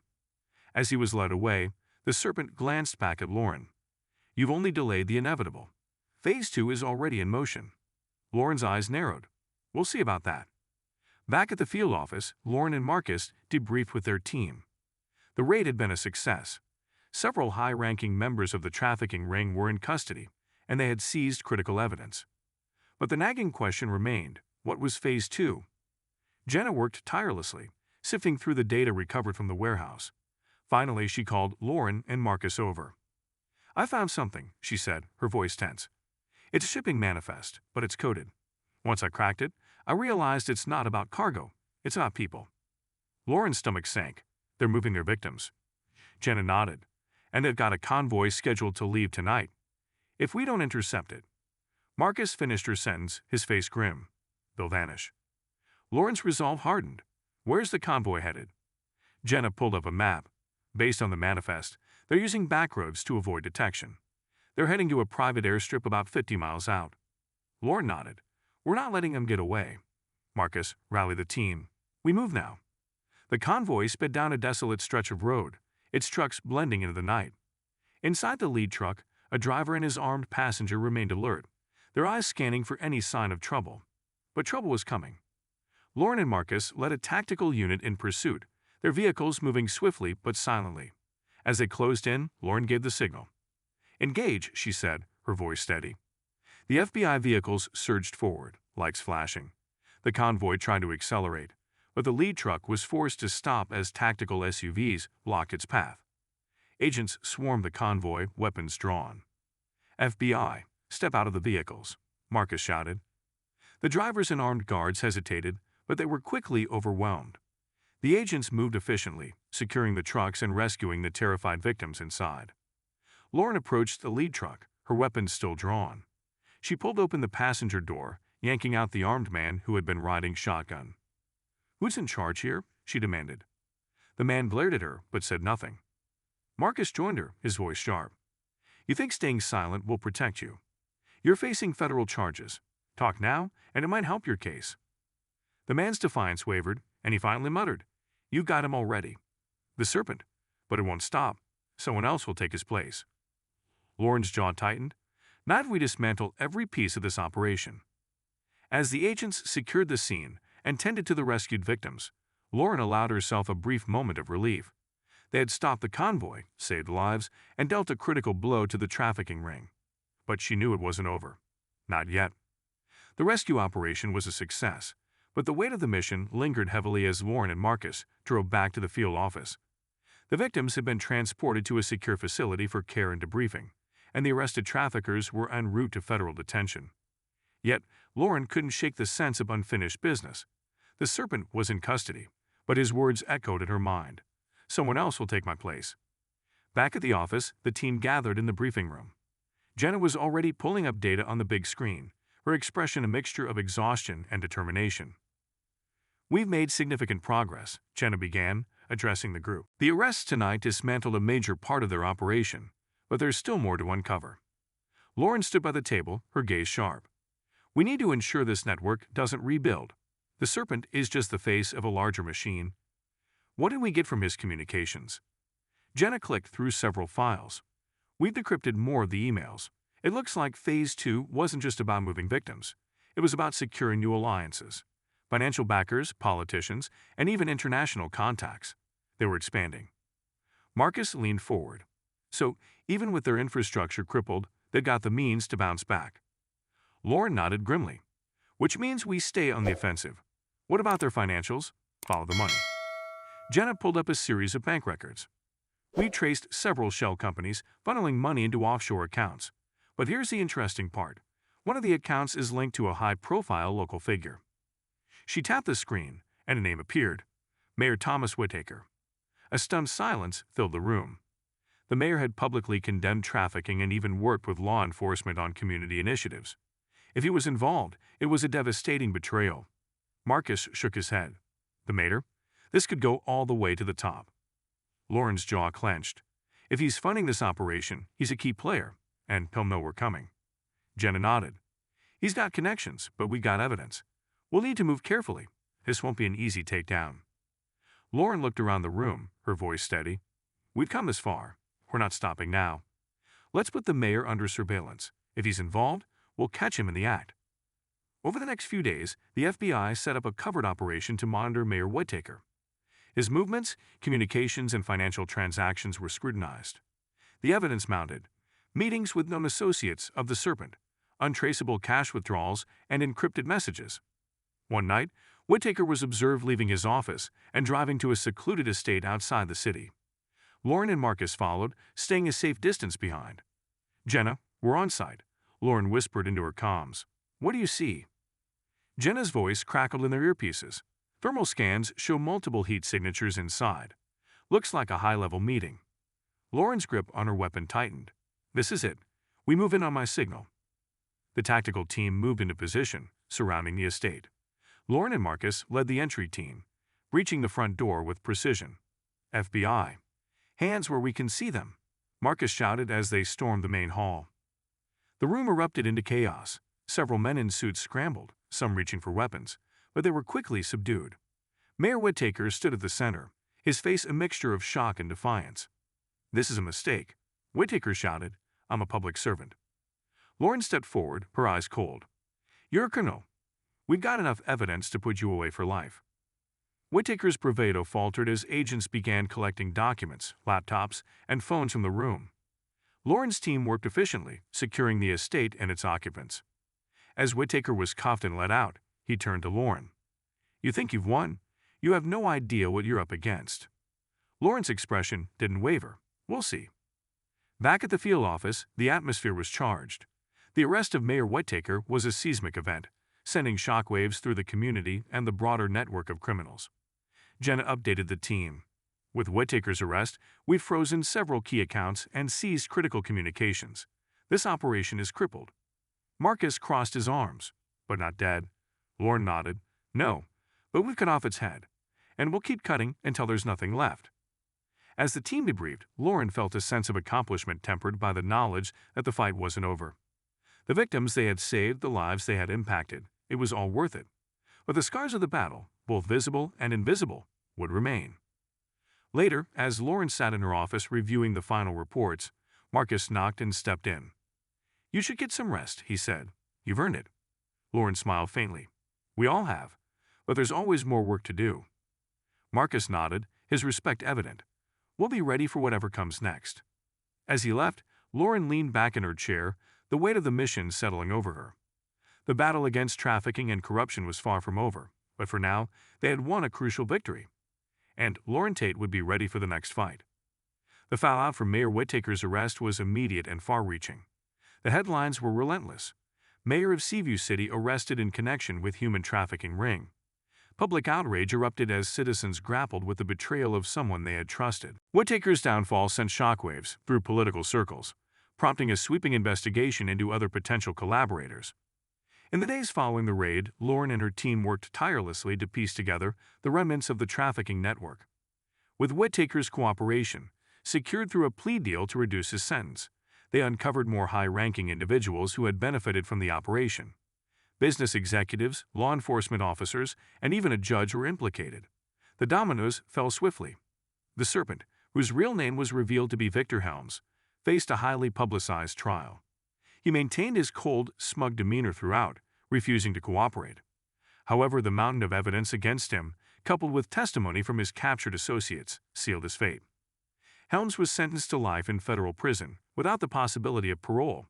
As he was led away, the Serpent glanced back at Lauren. You've only delayed the inevitable. Phase 2 is already in motion. Lauren's eyes narrowed. We'll see about that. Back at the field office, Lauren and Marcus debriefed with their team. The raid had been a success. Several high-ranking members of the trafficking ring were in custody, and they had seized critical evidence. But the nagging question remained, what was Phase 2? Jenna worked tirelessly, sifting through the data recovered from the warehouse. Finally, she called Lauren and Marcus over. I found something, she said, her voice tense. It's a shipping manifest, but it's coded. Once I cracked it, I realized it's not about cargo, it's about people. Lauren's stomach sank. They're moving their victims. Jenna nodded. And they've got a convoy scheduled to leave tonight. If we don't intercept it. Marcus finished her sentence, his face grim. They'll vanish. Lauren's resolve hardened. Where's the convoy headed? Jenna pulled up a map. Based on the manifest, they're using back roads to avoid detection. They're heading to a private airstrip about 50 miles out. Lauren nodded. We're not letting them get away. Marcus, rally the team. We move now. The convoy sped down a desolate stretch of road, its trucks blending into the night. Inside the lead truck, a driver and his armed passenger remained alert, their eyes scanning for any sign of trouble. But trouble was coming. Lauren and Marcus led a tactical unit in pursuit, their vehicles moving swiftly but silently. As they closed in, Lauren gave the signal. Engage, she said, her voice steady. The FBI vehicles surged forward, lights flashing. The convoy tried to accelerate, but the lead truck was forced to stop as tactical SUVs blocked its path. Agents swarmed the convoy, weapons drawn. FBI, step out of the vehicles, Marcus shouted. The drivers and armed guards hesitated, but they were quickly overwhelmed. The agents moved efficiently, securing the trucks and rescuing the terrified victims inside. Lauren approached the lead truck, her weapons still drawn. She pulled open the passenger door, yanking out the armed man who had been riding shotgun. "Who's in charge here?" she demanded. The man glared at her, but said nothing. Marcus joined her, his voice sharp. "You think staying silent will protect you? You're facing federal charges. Talk now, and it might help your case." The man's defiance wavered, and he finally muttered, "You got him already. The serpent. But it won't stop. Someone else will take his place." Lauren's jaw tightened. Not if we dismantle every piece of this operation. As the agents secured the scene and tended to the rescued victims, Lauren allowed herself a brief moment of relief. They had stopped the convoy, saved lives, and dealt a critical blow to the trafficking ring. But she knew it wasn't over. Not yet. The rescue operation was a success, but the weight of the mission lingered heavily as Lauren and Marcus drove back to the field office. The victims had been transported to a secure facility for care and debriefing, and the arrested traffickers were en route to federal detention. Yet, Lauren couldn't shake the sense of unfinished business. The serpent was in custody, but his words echoed in her mind. "Someone else will take my place." Back at the office, the team gathered in the briefing room. Jenna was already pulling up data on the big screen, her expression a mixture of exhaustion and determination. "We've made significant progress," Jenna began, addressing the group. "The arrests tonight dismantled a major part of their operation, but there's still more to uncover." Lauren stood by the table, her gaze sharp. "We need to ensure this network doesn't rebuild. The serpent is just the face of a larger machine. What did we get from his communications?" Jenna clicked through several files. "We've decrypted more of the emails. It looks like Phase 2 wasn't just about moving victims. It was about securing new alliances. Financial backers, politicians, and even international contacts. They were expanding." Marcus leaned forward. "So, even with their infrastructure crippled, they got the means to bounce back." Lauren nodded grimly. "Which means we stay on the offensive. What about their financials? Follow the money." Jenna pulled up a series of bank records. "We traced several shell companies funneling money into offshore accounts. But here's the interesting part. One of the accounts is linked to a high-profile local figure." She tapped the screen, and a name appeared. Mayor Thomas Whitaker. A stunned silence filled the room. The mayor had publicly condemned trafficking and even worked with law enforcement on community initiatives. If he was involved, it was a devastating betrayal. Marcus shook his head. "The mayor? This could go all the way to the top." Lauren's jaw clenched. "If he's funding this operation, he's a key player, and he'll know we're coming." Jenna nodded. "He's got connections, but we got evidence. We'll need to move carefully. This won't be an easy takedown." Lauren looked around the room, her voice steady. "We've come this far. We're not stopping now. Let's put the mayor under surveillance. If he's involved, we'll catch him in the act." Over the next few days, the FBI set up a covert operation to monitor Mayor Whitaker. His movements, communications, and financial transactions were scrutinized. The evidence mounted: meetings with known associates of the serpent, untraceable cash withdrawals, and encrypted messages. One night, Whitaker was observed leaving his office and driving to a secluded estate outside the city. Lauren and Marcus followed, staying a safe distance behind. "Jenna, we're on site," Lauren whispered into her comms. "What do you see?" Jenna's voice crackled in their earpieces. "Thermal scans show multiple heat signatures inside. Looks like a high-level meeting." Lauren's grip on her weapon tightened. "This is it. We move in on my signal." The tactical team moved into position, surrounding the estate. Lauren and Marcus led the entry team, reaching the front door with precision. "FBI. Hands where we can see them," Marcus shouted as they stormed the main hall. The room erupted into chaos. Several men in suits scrambled, some reaching for weapons, but they were quickly subdued. Mayor Whitaker stood at the center, his face a mixture of shock and defiance. "This is a mistake," Whitaker shouted. "I'm a public servant." Lauren stepped forward, her eyes cold. "You're a criminal. We've got enough evidence to put you away for life." Whitaker's bravado faltered as agents began collecting documents, laptops, and phones from the room. Lauren's team worked efficiently, securing the estate and its occupants. As Whitaker was cuffed and let out, he turned to Lauren. "You think you've won? You have no idea what you're up against." Lauren's expression didn't waver. "We'll see." Back at the field office, the atmosphere was charged. The arrest of Mayor Whitaker was a seismic event, sending shockwaves through the community and the broader network of criminals. Jenna updated the team. "With Whitaker's arrest, we've frozen several key accounts and seized critical communications. This operation is crippled." Marcus crossed his arms. But not dead. Lauren nodded. No, but we've cut off its head, and we'll keep cutting until there's nothing left. As the team debriefed, Lauren felt a sense of accomplishment tempered by the knowledge that the fight wasn't over. The victims they had saved, the lives they had impacted, it was all worth it. But the scars of the battle, both visible and invisible, would remain. Later, as Lauren sat in her office reviewing the final reports, Marcus knocked and stepped in. "You should get some rest," he said. "You've earned it." Lauren smiled faintly. "We all have, but there's always more work to do." Marcus nodded, his respect evident. "We'll be ready for whatever comes next." As he left, Lauren leaned back in her chair, the weight of the mission settling over her. The battle against trafficking and corruption was far from over, but for now, they had won a crucial victory. And Lauren Tate would be ready for the next fight. The fallout from Mayor Whittaker's arrest was immediate and far-reaching. The headlines were relentless. Mayor of Seaview City arrested in connection with human trafficking ring. Public outrage erupted as citizens grappled with the betrayal of someone they had trusted. Whittaker's downfall sent shockwaves through political circles, prompting a sweeping investigation into other potential collaborators. In the days following the raid, Lauren and her team worked tirelessly to piece together the remnants of the trafficking network. With Whittaker's cooperation, secured through a plea deal to reduce his sentence, they uncovered more high-ranking individuals who had benefited from the operation. Business executives, law enforcement officers, and even a judge were implicated. The dominoes fell swiftly. The Serpent, whose real name was revealed to be Victor Helms, faced a highly publicized trial. He maintained his cold, smug demeanor throughout, refusing to cooperate. However, the mountain of evidence against him, coupled with testimony from his captured associates, sealed his fate. Helms was sentenced to life in federal prison, without the possibility of parole.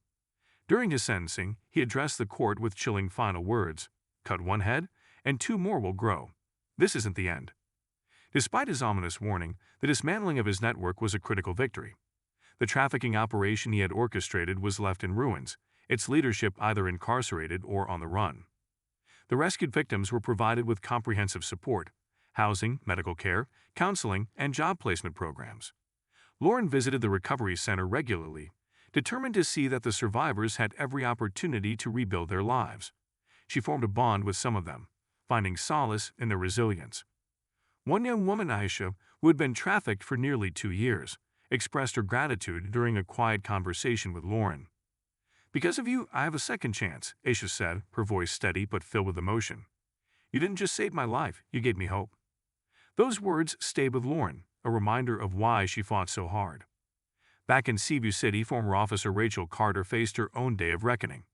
During his sentencing, he addressed the court with chilling final words: "Cut one head, and two more will grow. This isn't the end." Despite his ominous warning, the dismantling of his network was a critical victory. The trafficking operation he had orchestrated was left in ruins, its leadership either incarcerated or on the run. The rescued victims were provided with comprehensive support: housing, medical care, counseling, and job placement programs. Lauren visited the recovery center regularly, determined to see that the survivors had every opportunity to rebuild their lives. She formed a bond with some of them, finding solace in their resilience. One young woman, Aisha, who had been trafficked for nearly 2 years, expressed her gratitude during a quiet conversation with Lauren. "Because of you, I have a second chance," Aisha said, her voice steady but filled with emotion. "You didn't just save my life, you gave me hope." Those words stayed with Lauren, a reminder of why she fought so hard. Back in Seaview City, former officer Rachel Carter faced her own day of reckoning.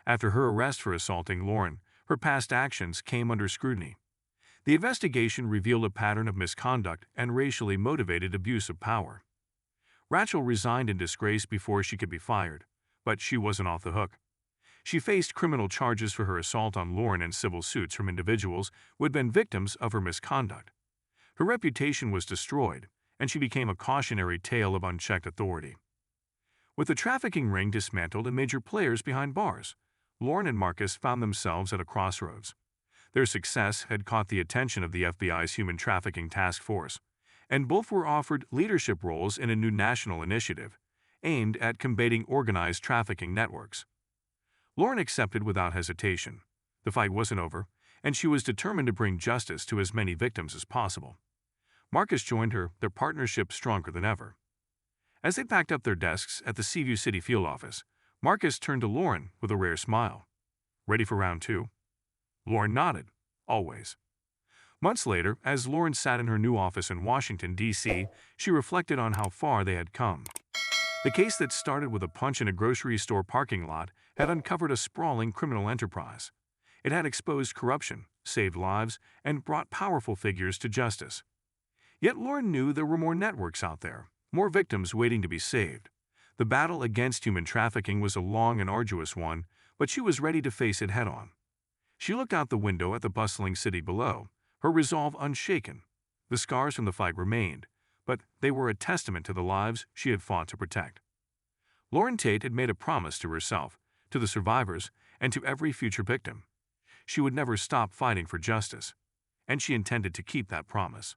After her arrest for assaulting Lauren, her past actions came under scrutiny. The investigation revealed a pattern of misconduct and racially motivated abuse of power. Rachel resigned in disgrace before she could be fired, but she wasn't off the hook. She faced criminal charges for her assault on Lauren and civil suits from individuals who had been victims of her misconduct. Her reputation was destroyed, and she became a cautionary tale of unchecked authority. With the trafficking ring dismantled and major players behind bars, Lauren and Marcus found themselves at a crossroads. Their success had caught the attention of the FBI's Human Trafficking Task Force, and both were offered leadership roles in a new national initiative aimed at combating organized trafficking networks. Lauren accepted without hesitation. The fight wasn't over, and she was determined to bring justice to as many victims as possible. Marcus joined her, their partnership stronger than ever. As they packed up their desks at the Seaview City field office, Marcus turned to Lauren with a rare smile. "Ready for round 2? Lauren nodded. "Always." Months later, as Lauren sat in her new office in Washington, D.C., she reflected on how far they had come. The case that started with a punch in a grocery store parking lot had uncovered a sprawling criminal enterprise. It had exposed corruption, saved lives, and brought powerful figures to justice. Yet Lauren knew there were more networks out there, more victims waiting to be saved. The battle against human trafficking was a long and arduous one, but she was ready to face it head-on. She looked out the window at the bustling city below, her resolve unshaken. The scars from the fight remained, but they were a testament to the lives she had fought to protect. Lauren Tate had made a promise to herself, to the survivors, and to every future victim. She would never stop fighting for justice, and she intended to keep that promise.